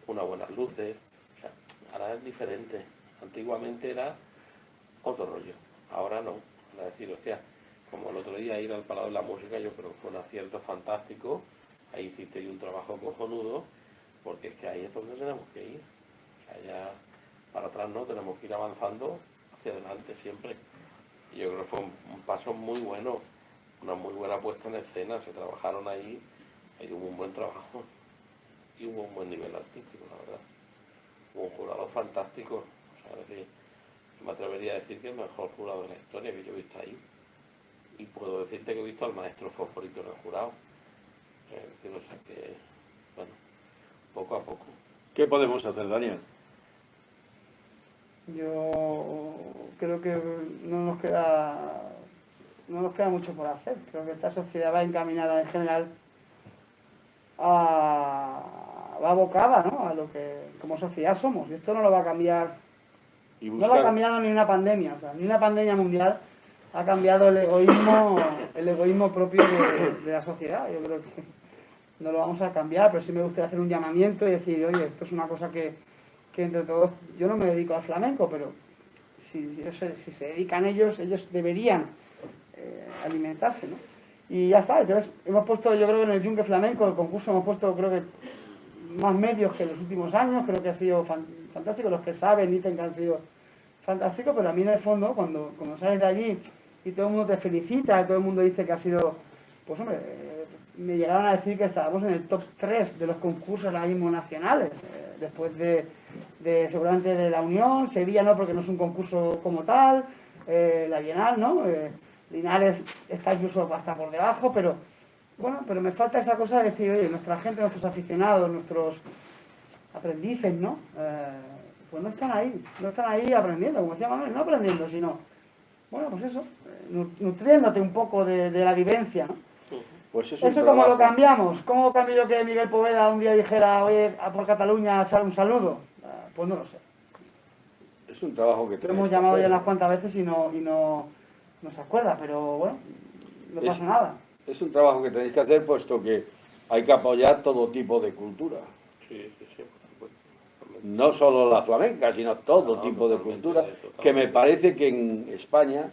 unas buenas luces. O sea, ahora es diferente. Antiguamente era otro rollo. Ahora no. Es decir, hostia, como el otro día ir al Palau de la Música, yo creo que fue un acierto fantástico. Ahí hiciste un trabajo cojonudo, porque es que ahí es donde tenemos que ir. O sea, ya para atrás no, tenemos que ir avanzando hacia adelante siempre. Y yo creo que fue un paso muy bueno, una muy buena puesta en escena. Se trabajaron ahí hubo un buen trabajo y hubo un buen nivel artístico, la verdad. Hubo un jurado fantástico. O sea, es decir, me atrevería a decir que es el mejor jurado de la historia que yo he visto ahí. Y puedo decirte que he visto al maestro Fosforito en el jurado. O sea que, bueno, poco a poco. ¿Qué podemos hacer, Daniel? Yo creo que no nos queda mucho por hacer. Creo que esta sociedad va encaminada en general va abocada, ¿no?, a lo que como sociedad somos. Y esto no lo va a cambiar. No lo ha cambiado ni una pandemia. O sea, ni una pandemia mundial ha cambiado el egoísmo propio de la sociedad. Yo creo que no lo vamos a cambiar, pero sí me gustaría hacer un llamamiento y decir, oye, esto es una cosa que entre todos, yo no me dedico al flamenco, pero si se dedican ellos deberían alimentarse, ¿no? Y ya está. Entonces hemos puesto, yo creo que en el Yunque Flamenco, el concurso, hemos puesto, creo que más medios que en los últimos años, creo que ha sido fantástico, los que saben dicen que han sido fantásticos, pero a mí en el fondo, cuando sales de allí y todo el mundo te felicita, todo el mundo dice que ha sido, pues hombre, me llegaron a decir que estábamos en el top 3 de los concursos ahora mismo nacionales, después de seguramente de la Unión, Sevilla no, porque no es un concurso como tal, la Bienal, ¿no? Linares está incluso hasta por debajo, pero bueno, pero me falta esa cosa de decir, oye, nuestra gente, nuestros aficionados, nuestros aprendices, ¿no? Pues no están ahí aprendiendo, como decía Manuel, no aprendiendo, sino, bueno, pues eso, nutriéndote un poco de la vivencia, ¿no? Pues eso como lo cambiamos. ¿Cómo cambio yo que Miguel Poveda un día dijera, oye, por Cataluña echar un saludo? Pues no lo sé. Es un trabajo que lo hemos llamado ya unas cuantas veces y no se acuerda, pero bueno, no pasa nada. Es un trabajo que tenéis que hacer, puesto que hay que apoyar todo tipo de cultura. Sí, por supuesto. No solo la flamenca, sino todo tipo de cultura, que me parece que en España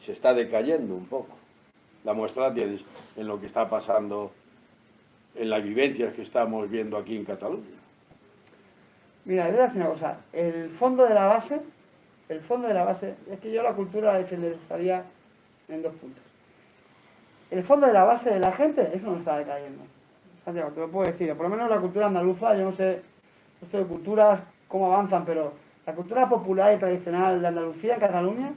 se está decayendo un poco. La muestra la tienes en lo que está pasando, en las vivencias que estamos viendo aquí en Cataluña. Mira, voy a decir una cosa. El fondo de la base, es que yo la cultura la defendería en 2 puntos. El fondo de la base de la gente, eso no está decayendo. Santiago, te lo puedo decir. Por lo menos la cultura andaluza, yo no sé esto de culturas, cómo avanzan, pero la cultura popular y tradicional de Andalucía, en Cataluña,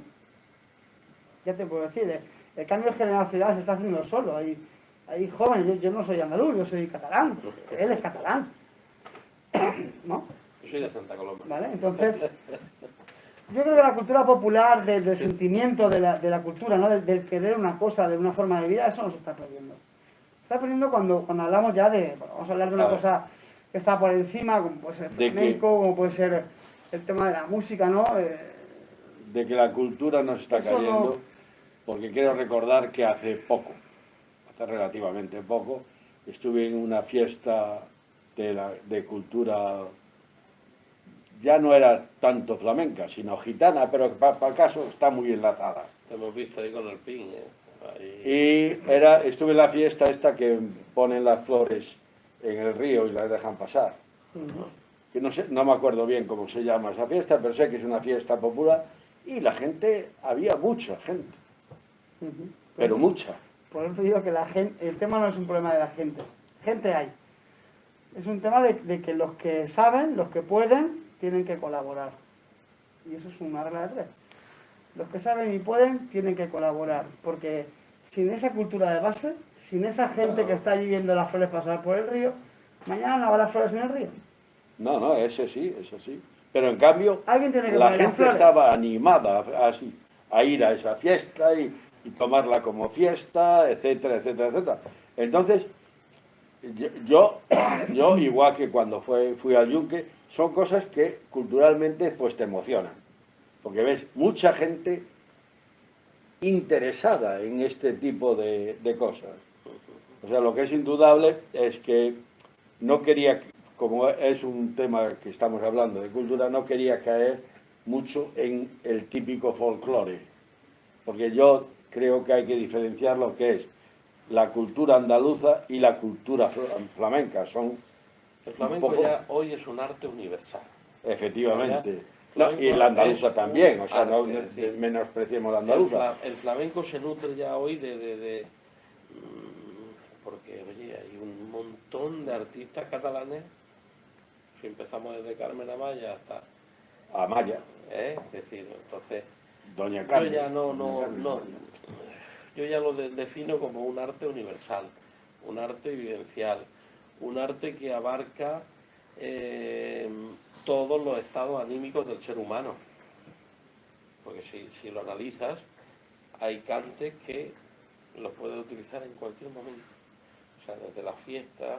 ya te puedo decir, el cambio generacional se está haciendo solo. Hay jóvenes, yo no soy andaluz, yo soy catalán, él es catalán, ¿no? Yo soy de Santa Coloma. ¿Vale? Entonces, yo creo que la cultura popular, del sentimiento de la cultura, ¿no? del querer una cosa, de una forma de vida, eso no se está perdiendo. Se está perdiendo cuando hablamos ya de, bueno, vamos a hablar de una cosa que está por encima, como puede ser el flamenco, como puede ser el tema de la música, ¿no? De que la cultura nos está cayendo, porque quiero recordar que hace relativamente poco, estuve en una fiesta de cultura, ya no era tanto flamenca, sino gitana, pero para el caso está muy enlazada. Te hemos visto ahí con el pin, Y estuve en la fiesta esta que ponen las flores en el río y las dejan pasar. Que no me acuerdo bien cómo se llama esa fiesta, pero sé que es una fiesta popular y la gente, había mucha gente, pero mucha. Por eso digo que el tema no es un problema de la gente hay. Es un tema de que los que saben, los que pueden, tienen que colaborar. Y eso es una regla de 3. Los que saben y pueden, tienen que colaborar, porque sin esa cultura de base, sin esa gente que está allí viendo las flores pasar por el río, mañana no habrá las flores en el río. No, eso sí. Pero en cambio, la gente estaba animada a ir a esa fiesta y tomarla como fiesta, etcétera, etcétera, etcétera. Entonces, yo igual que cuando fui al Yunque, son cosas que culturalmente pues te emocionan. Porque ves mucha gente interesada en este tipo de cosas. O sea, lo que es indudable es que no quería, como es un tema que estamos hablando de cultura, no quería caer mucho en el típico folclore. Porque yo creo que hay que diferenciar lo que es la cultura andaluza y la cultura flamenca. El flamenco ya hoy es un arte universal. Efectivamente. Y la andaluza también, o sea, no menospreciemos la andaluza. El flamenco se nutre ya hoy porque, oye, hay un montón de artistas catalanes, si empezamos desde Carmen Amaya hasta... Amaya. Es decir, entonces... Doña Carmen. Yo ya lo defino como un arte universal, un arte vivencial, un arte que abarca todos los estados anímicos del ser humano. Porque si lo analizas, hay cantes que los puedes utilizar en cualquier momento. O sea, desde la fiesta,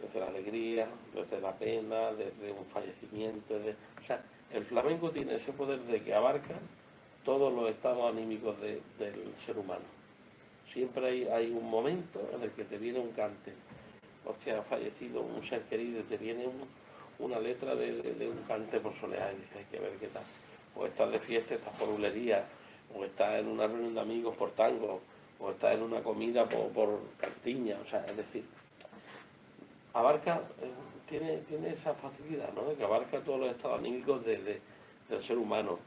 desde la alegría, desde la pena, desde un fallecimiento. O sea, el flamenco tiene ese poder de que abarca todos los estados anímicos del ser humano. Siempre hay un momento en el que te viene un cante. Hostia, ha fallecido un ser querido y te viene una letra de un cante por soleá y dices, hay que ver qué tal. O estás de fiesta, estás por bulería, o estás en una reunión de amigos por tango, o estás en una comida por cantiña. O sea, es decir, abarca, tiene esa facilidad, ¿no? De que abarca todos los estados anímicos del ser humano.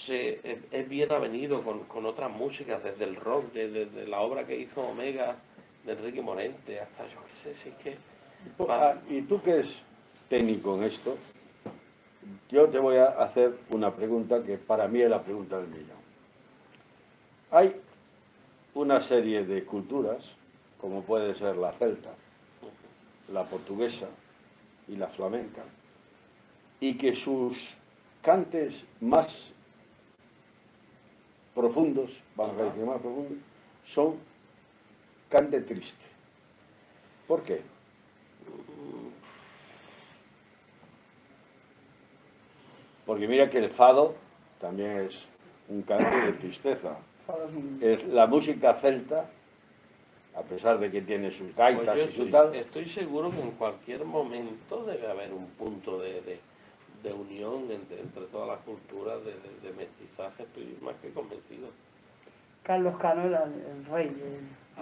Es bien avenido con otras músicas, desde el rock, desde la obra que hizo Omega, de Enrique Morente, hasta yo qué sé, si es que... Y tú que eres técnico en esto, yo te voy a hacer una pregunta que para mí es la pregunta del millón. Hay una serie de culturas, como puede ser la celta, la portuguesa y la flamenca, y que sus cantes más profundos, vamos a decir más profundos, son cante triste. ¿Por qué? Porque mira que el fado también es un cante de tristeza. La música celta, a pesar de que tiene sus gaitas Pues y su tal... estoy seguro que en cualquier momento debe haber un punto de unión entre todas las culturas, de mestizaje, estoy más que convencido. Carlos Cano era el rey de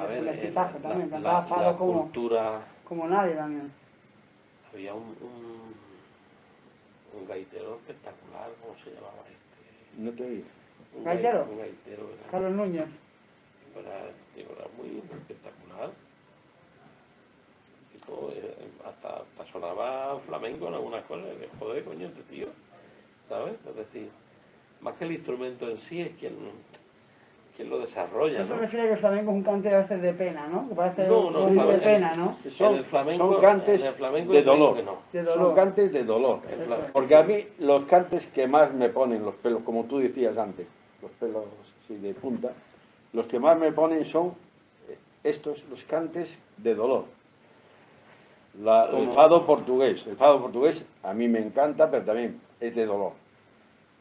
ese mestizaje también, cantaba fado como nadie también. Había un gaitero espectacular, ¿cómo se llamaba este? No te digo. ¿Gaitero? Un gaitero. Carlos Núñez. Era muy espectacular. Hasta sonaba flamenco en algunas cosas. Joder, coño, este tío, ¿sabes? Es decir, más que el instrumento en sí, es quien lo desarrolla, ¿no? Eso refiere a que el flamenco es un cante a veces de pena, ¿no? Que parece de pena, ¿no? Son cantes de dolor. Son cantes de dolor. Porque a mí los cantes que más me ponen los pelos, como tú decías antes, los pelos así de punta, los que más me ponen son estos, los cantes de dolor. El fado portugués. El fado portugués a mí me encanta, pero también es de dolor.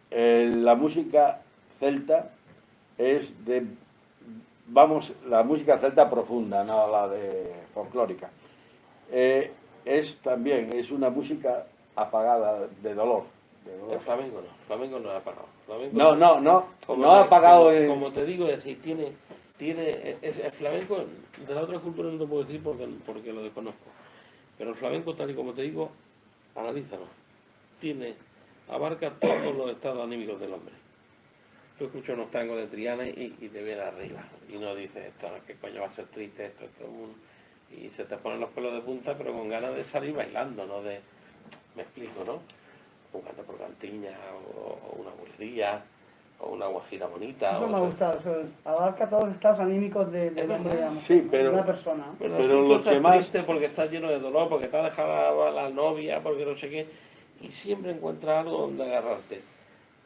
La música celta es de, vamos, la música celta profunda, no la de folclórica. Es una música apagada de dolor. El flamenco no es apagado. No apagado. Como te digo, es decir, el flamenco de la otra cultura no te puedo decir porque lo desconozco. Pero el flamenco, tal y como te digo, analízalo. Abarca todos los estados anímicos del hombre. Tú escuchas unos tangos de Triana y te viene arriba. Y no dices esto, ¿qué coño va a ser triste? Esto es un... Y se te ponen los pelos de punta, pero con ganas de salir bailando, ¿no? Me explico, ¿no? Un canto por cantiña, o una bulería, o una guajira bonita. Eso me ha gustado, eso abarca todos los estados anímicos del hombre, digamos, sí, de una persona. Pero lo que más... triste porque estás lleno de dolor, porque te ha dejado la novia, porque no sé qué, y siempre encuentras algo donde agarrarte.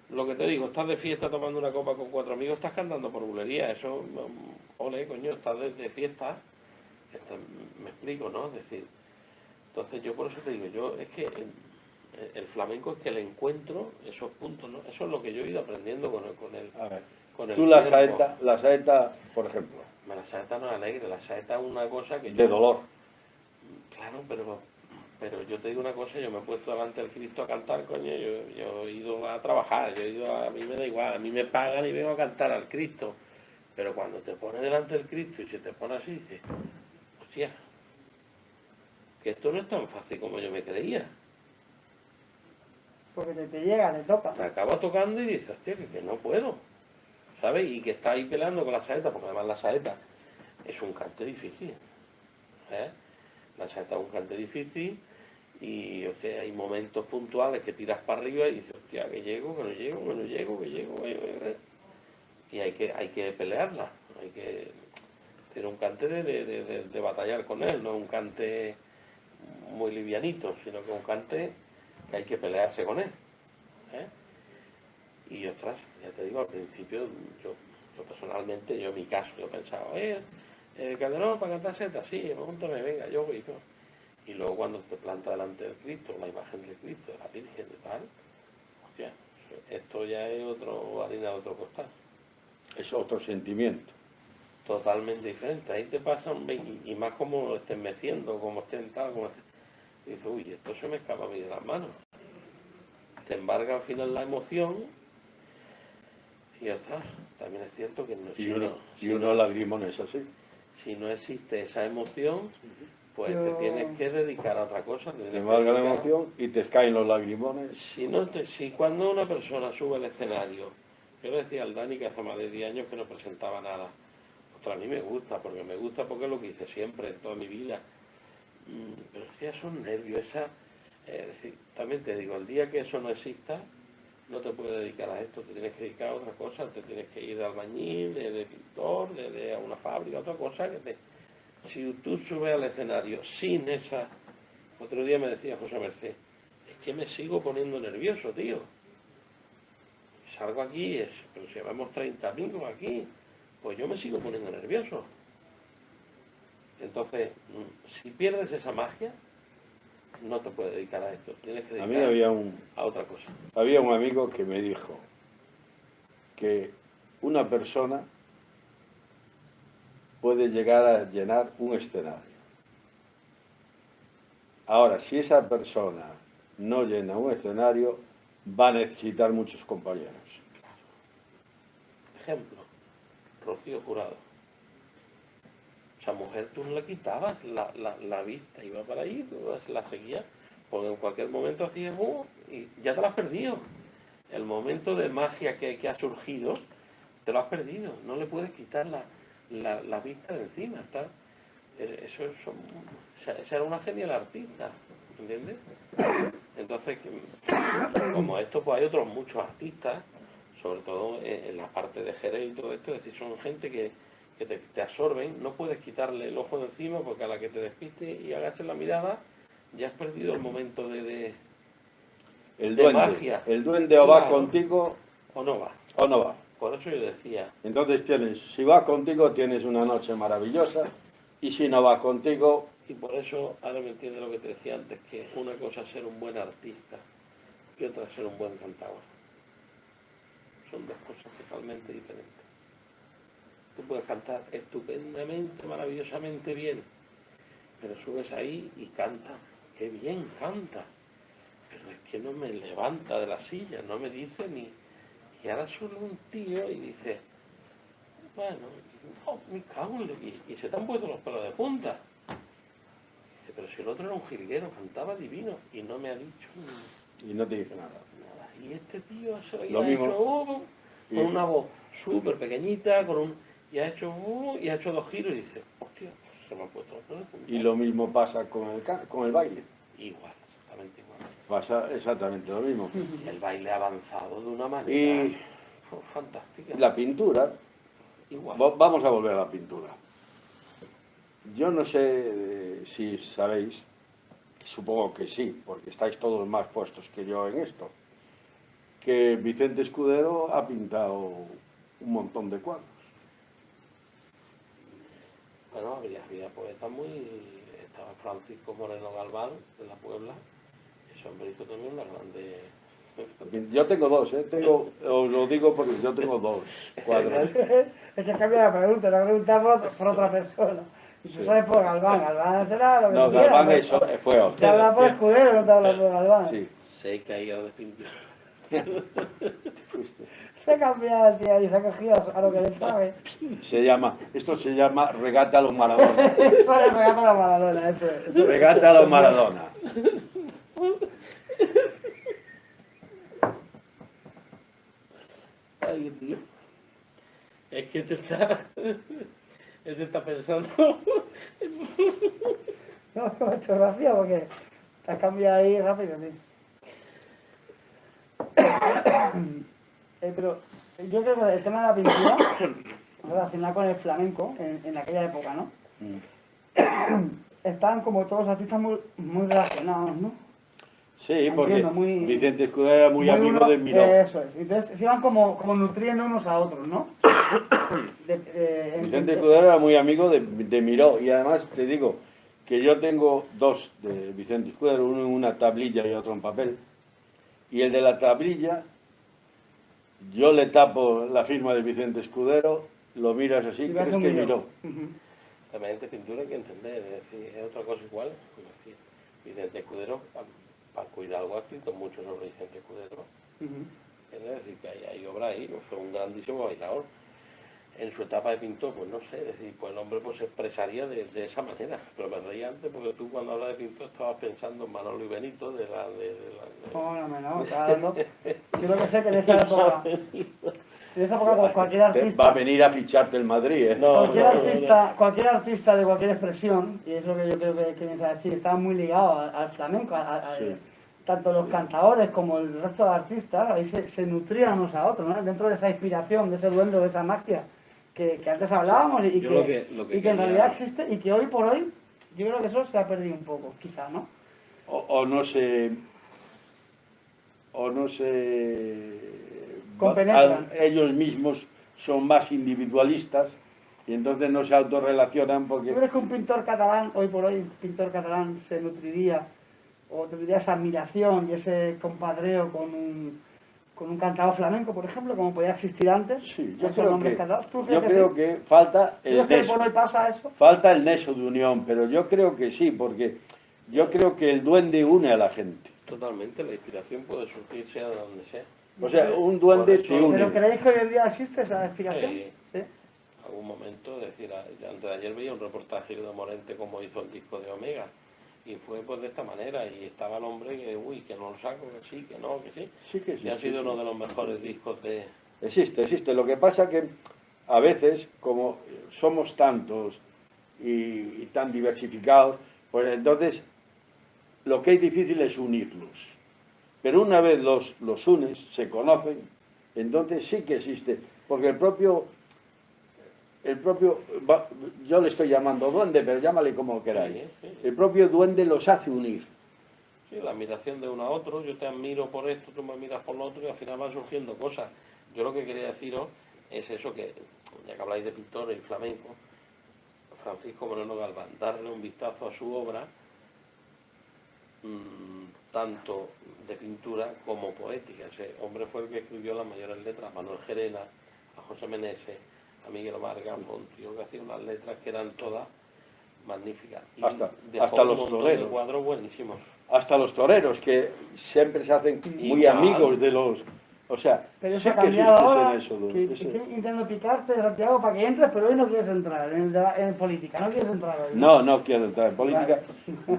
Lo que te digo, estás de fiesta tomando una copa con 4 amigos, estás cantando por bulería, eso, ole, coño, estás de fiesta, me explico, ¿no? Es decir, entonces yo por eso te digo, es que el flamenco es que le encuentro esos puntos, ¿no? Eso es lo que yo he ido aprendiendo con el tú la saeta, por ejemplo. La saeta no es alegre, la saeta es una cosa que de dolor. Claro, pero yo te digo una cosa, yo me he puesto delante del Cristo a cantar, coño, yo he ido a trabajar, a mí me da igual, a mí me pagan y vengo a cantar al Cristo. Pero cuando te pones delante del Cristo y se te pone así, dices, hostia, que esto no es tan fácil como yo me creía. Porque te llega, te toca. Te acaba tocando y dices, hostia, que no puedo, ¿sabes? Y que está ahí peleando con la saeta, porque además la saeta es un cante difícil, ¿eh? La saeta es un cante difícil y, o sea, hay momentos puntuales que tiras para arriba y dices, hostia, que llego, que no llego, que no llego, que llego. Y hay que pelearla, hay que tener un cante de batallar con él, no un cante muy livianito, sino que un cante que hay que pelearse con él, ¿eh? Y ostras, ya te digo, al principio yo personalmente, en mi caso, yo pensaba, Calderón, para cantar seta, sí, pregúntame, venga, yo voy. Y luego cuando te planta delante del Cristo, la imagen del Cristo, de la Virgen, de tal, hostia, esto ya es harina de otro costal. Es otro sentimiento. Totalmente diferente. Ahí te pasan, y más como lo estén meciendo, como estén tal, y dices, uy, esto se me escapa a mí de las manos. Te embarga al final la emoción, y ostras, también es cierto que no. Y unos lagrimones así. Si no existe esa emoción, pues te tienes que dedicar a otra cosa. Te valga la emoción y te caen los lagrimones. Si cuando una persona sube al escenario, yo le decía al Dani que hace más de 10 años que no presentaba nada. Ostras, a mí me gusta porque es lo que hice siempre en toda mi vida. Pero hostia, esos nervios, también te digo, el día que eso no exista, no te puedes dedicar a esto, te tienes que dedicar a otra cosa, te tienes que ir de albañil, de pintor, a una fábrica, otra cosa Si tú subes al escenario sin esa... Otro día me decía José Merced, es que me sigo poniendo nervioso, tío. Salgo aquí, pero si llevamos 30 amigos aquí, pues yo me sigo poniendo nervioso. Entonces, si pierdes esa magia, no te puedes dedicar a esto, tienes que A dedicar mí había a otra cosa. había un amigo que me dijo que una persona puede llegar a llenar un escenario. Ahora, si esa persona no llena un escenario, va a necesitar muchos compañeros. Ejemplo, Rocío Jurado. Esa mujer tú no le quitabas la vista, iba para ahí, tú la seguías, porque en cualquier momento hacías y ya te la has perdido. El momento de magia que ha surgido, te lo has perdido. No le puedes quitar la vista de encima. Esa era una genial artista, ¿entiendes? Entonces, como esto, pues hay otros muchos artistas, sobre todo en la parte de Jerez y todo esto, es decir, son gente que te absorben, no puedes quitarle el ojo de encima porque a la que te despistes y agaches la mirada, ya has perdido el momento de magia. El duende o va Claro. contigo O no va. o no va. Por eso yo decía, Entonces si va contigo tienes una noche maravillosa y si no va contigo, y por eso ahora me entiende lo que te decía antes, que una cosa es ser un buen artista y otra es ser un buen cantador. Son dos cosas totalmente diferentes. Tú puedes cantar estupendamente, maravillosamente bien, pero subes ahí y canta. ¡Qué bien canta! Pero es que no me levanta de la silla, no me dice ni... Y ahora sube un tío y dice, bueno, no, me cago en lo que... Y se te han puesto los pelos de punta. Dice, pero si el otro era un jilguero, cantaba divino y no me ha dicho y no te dice nada. nada. Y este tío se Lo ha mismo. hecho con una voz súper pequeñita, y ha hecho dos giros y dice, hostia, se me ha puesto los pelos de punta. Y lo mismo pasa con el baile. Igual, exactamente igual. Pasa exactamente lo mismo. Y el baile ha avanzado de una manera Y fantástica. la pintura, Igual. vamos a volver a la pintura. Yo no sé si sabéis, supongo que sí, porque estáis todos más puestos que yo en esto, que Vicente Escudero ha pintado un montón de cuadros. Bueno, había poetas estaba Francisco Moreno Galván, de la Puebla. Ese hombre hizo también una grande... Yo tengo dos, os lo digo porque yo tengo dos cuadros. Es que cambia la pregunta, la pregunta por otra persona. Y tú Sí. sabes por Galván, Galván será lo que No, tú quieras, Galván pero fue otro. te habla por Escudero, no te habla por Galván. Sí, Se caía de pintura. fuiste. Se ha cambiado el tío y se ha cogido a lo que él sabe. Esto se llama regata a los Maradona. Eso le regata a la Maradona, eso. Regata a los Maradona. Ay, tío. Es que este está pensando. No, me ha hecho gracia porque te has cambiado ahí rápido, tío. Pero yo creo que el tema de la pintura relacionado con el flamenco en aquella época, ¿no? Estaban como todos los artistas muy relacionados, ¿no? Sí, porque Entiendo, Vicente Escudero era muy amigo uno- de Miró. Eso es. Entonces se iban como nutriendo unos a otros, ¿no? Vicente Escudero era muy amigo de Miró. Y además te digo que yo tengo dos de Vicente Escudero, uno en una tablilla y otro en papel. Y el de la tablilla, yo le tapo la firma de Vicente Escudero, lo miras así, Y ves crees un que Miró. Miró. Ujú. También de pintura hay que entender, es decir, es otra cosa igual. Es decir, Vicente Escudero, para cuidar algo, ha escrito mucho sobre Vicente Escudero. Ujú. Es decir, que hay obras ahí, fue un grandísimo bailador. en su etapa de pintor, pues no sé, es decir, pues el hombre pues se expresaría de esa manera. Pero me reía antes porque tú cuando hablas de pintor estabas pensando en Manolo y Benito, No, estaba hablando. Yo lo que sé que en esa época, cualquier Va a artista, venir a ficharte el Madrid, ¿eh? No, cualquier artista de cualquier expresión, y es lo que yo creo que me decir, estaba muy ligado al flamenco, Sí. tanto los cantadores como el resto de artistas, ahí se nutrían unos a otros, ¿no? Dentro de esa inspiración, de ese duende, de esa magia que antes hablábamos y Yo que, lo que y que en quería- realidad existe y que hoy por hoy yo creo que eso se ha perdido un poco, quizá, ¿no? O no se Compenetran. ellos mismos son más individualistas y entonces no se autorrelacionan ¿Tú porque crees que un pintor catalán, hoy por hoy, un pintor catalán se nutriría o tendría esa admiración y ese compadreo con un cantador flamenco, por ejemplo, como podía existir antes? sí, Con esos nombres cantados? ¿Tú crees yo creo sí? que falta ¿Tú crees el que hoy nexo, por hoy pasa eso? falta el nexo de unión, pero yo creo que sí, porque yo creo que el duende une a la gente. Totalmente, la inspiración puede surgir sea de donde sea. O sea, un duende Por eso- te une. ¿Pero creéis que hoy en día existe esa explicación? Sí. ¿Sí? Algún momento, es decir, antes de ayer veía un reportaje de Morente cómo hizo el disco de Omega y fue pues de esta manera y estaba el hombre que, que no lo saco, que sí, que no, que sí. Sí que Y ha existe, sido sí. uno de los mejores discos de... Existe. Lo que pasa que a veces, como somos tantos y tan diversificados, pues entonces lo que es difícil es unirlos. Pero una vez los unes, se conocen, entonces sí que existe. Porque yo le estoy llamando duende, pero llámale como queráis. Sí. El propio duende los hace unir. Sí, la admiración de uno a otro, yo te admiro por esto, tú me admiras por lo otro y al final van surgiendo cosas. Yo lo que quería deciros es eso que, ya que habláis de pintores y flamenco, Francisco Moreno Galván, darle un vistazo a su obra, tanto de pintura como poética. Ese hombre fue el que escribió las mayores letras, a Manuel Gerena, a José Meneses, a Miguel Vargas, fue un tío que hacía unas letras que eran todas magníficas. Y dejó hasta un los montón toreros. de cuadros buenísimos. Hasta los toreros, que siempre se hacen muy Igual. amigos de los... O sea, Pero sí eso ha que cambiado existe ahora, en eso. que intento picarte, Santiago, para que entres, pero hoy no quieres entrar en política, no quieres entrar hoy. No quiero entrar en política.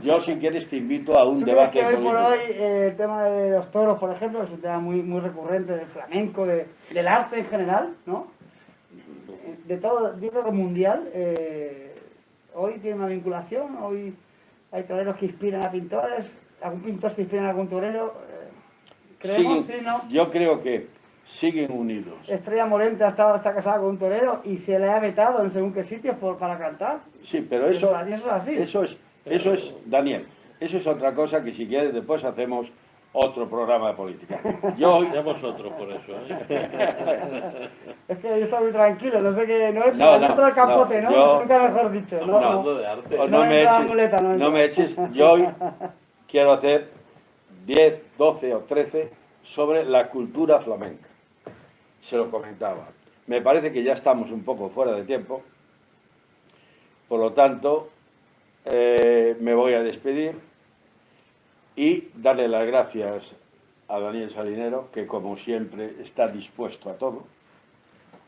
Yo, si quieres, te invito a un ¿Tú crees debate que hoy político. por hoy el tema de los toros, por ejemplo, es un tema muy recurrente del flamenco, del arte en general, ¿no? De todo, yo creo que mundial, hoy tiene una vinculación, hoy hay toreros que inspiran a pintores, algún pintor se inspira en algún torero, creemos, sí, ¿no? Yo creo que siguen unidos. Estrella Morente está casada con un torero y se le ha vetado en según qué sitios para cantar. Sí, pero Eso es así. Eso es, Daniel, eso es otra cosa que si quieres después hacemos otro programa de política. Ya vosotros por eso, Es que yo estoy muy tranquilo, no sé qué, no No, entra el capote, ¿no? yo- Nunca mejor dicho. Estamos No, hablando de arte. O No entra la muleta, no entra. no me eches. Yo hoy quiero hacer 10, 12 o 13 sobre la cultura flamenca. Se lo comentaba. Me parece que ya estamos un poco fuera de tiempo. Por lo tanto, me voy a despedir y darle las gracias a Daniel Salinero, que como siempre está dispuesto a todo,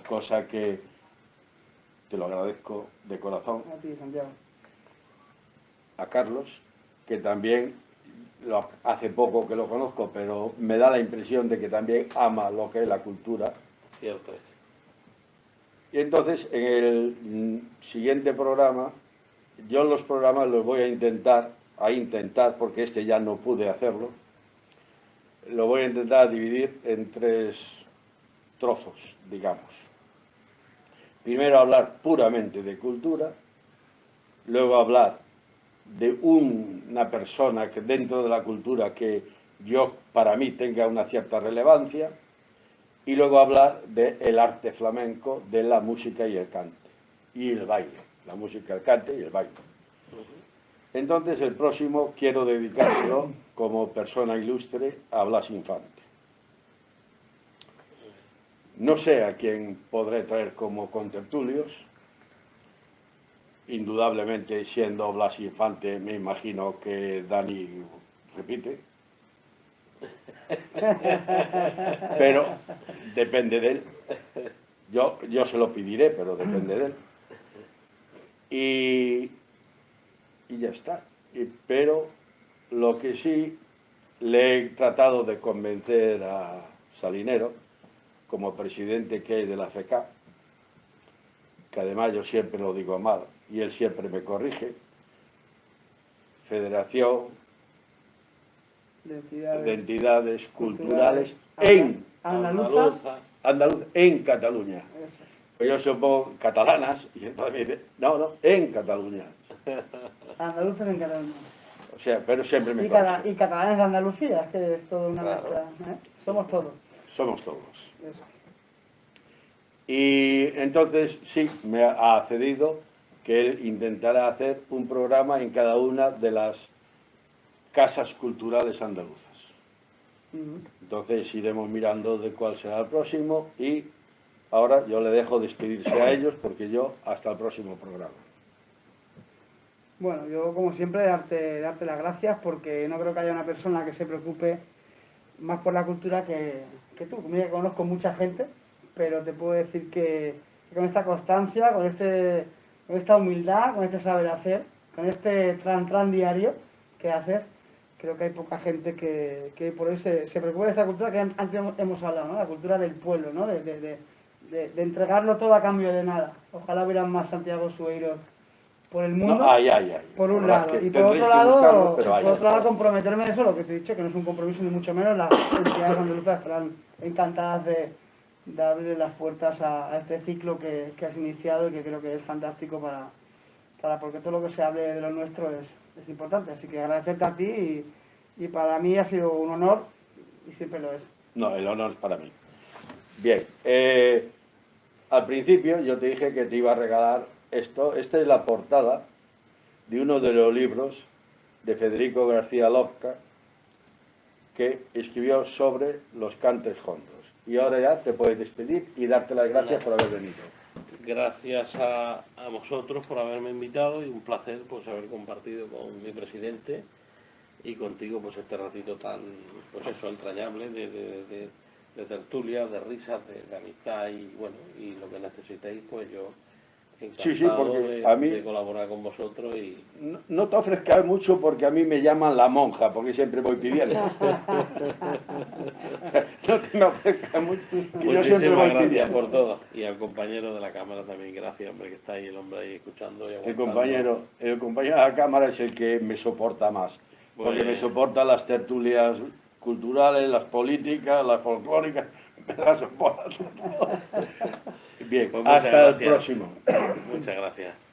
cosa que te lo agradezco de corazón. A ti, Santiago. A Carlos, que también hace poco que lo conozco, pero me da la impresión de que también ama lo que es la cultura. Cierto es. Y entonces, en el siguiente programa, yo los programas los voy a intentar, porque este ya no pude hacerlo, lo voy a intentar dividir en 3 trozos, digamos. Primero hablar puramente de cultura, luego hablar de una persona que dentro de la cultura que para mí tenga una cierta relevancia, y luego hablar del arte flamenco, de la música y el cante, y el baile, la música, el cante y el baile. Entonces el próximo quiero dedicárselo como persona ilustre a Blas Infante. No sé a quién podré traer como contertulios, indudablemente siendo Blas Infante me imagino que Dani repite. Pero depende de él. Yo se lo pediré, pero depende de él. Y ya está. Pero lo que sí le he tratado de convencer a Salinero, como presidente que es de la FECA, que además yo siempre lo digo mal y él siempre me corrige, Federación de Entidades Culturales andaluzas. en Cataluña. Eso. Pues yo supongo catalanas, y entonces me dice, no, en Cataluña. Andaluces en Cataluña. O sea, pero siempre me Y corrige. catalanes de Andalucía, es que es todo una Claro. mezcla. ¿Eh? Somos todos. Somos todos. Eso. Y entonces sí, me ha cedido que él intentará hacer un programa en cada una de las casas culturales andaluzas. Ujú. Entonces iremos mirando de cuál será el próximo y ahora yo le dejo despedirse a ellos porque yo hasta el próximo programa. Bueno, yo como siempre darte las gracias porque no creo que haya una persona que se preocupe más por la cultura que tú. Mira que conozco mucha gente, pero te puedo decir que con esta constancia, con esta humildad, con este saber hacer, con este tran diario que haces, creo que hay poca gente que por eso se preocupa de esta cultura que antes hemos hablado, ¿no? La cultura del pueblo, ¿no? De entregarlo todo a cambio de nada. Ojalá hubieran más Santiago Sueiros por el mundo, No, hay. por un La verdad lado. es que Y por tendréis otro que buscarlo, lado, pero hay. comprometerme en eso, lo que te he dicho, que no es un compromiso ni mucho menos, las entidades andaluzas estarán encantadas de abrir las puertas a este ciclo que has iniciado y que creo que es fantástico porque todo lo que se hable de lo nuestro es importante. Así que agradecerte a ti y para mí ha sido un honor y siempre lo es. No, el honor es para mí. Bien, al principio yo te dije que te iba a regalar esto. Esta es la portada de uno de los libros de Federico García Lorca que escribió sobre los cantes jondos. Y ahora ya te puedes despedir y darte las gracias por haber venido. Gracias a vosotros por haberme invitado y un placer pues haber compartido con mi presidente y contigo pues este ratito tan, pues eso, entrañable de tertulia, de risas, de amistad y bueno, y lo que necesitéis pues yo encantado Sí, porque a mí de colaborar con vosotros y no te ofrezcas mucho porque a mí me llaman la monja, porque siempre voy pidiendo. No te me ofrezcas mucho, que yo siempre muchísimas voy gracias pidiendo. por todo y al compañero de la cámara también gracias, hombre, que está ahí el hombre ahí escuchando y El aguantando. compañero de la cámara es el que me soporta más, porque me Pues- soporta las tertulias culturales, las políticas, las folclóricas, me las soporta. Bien, Pues muchas hasta el gracias. próximo. Muchas gracias.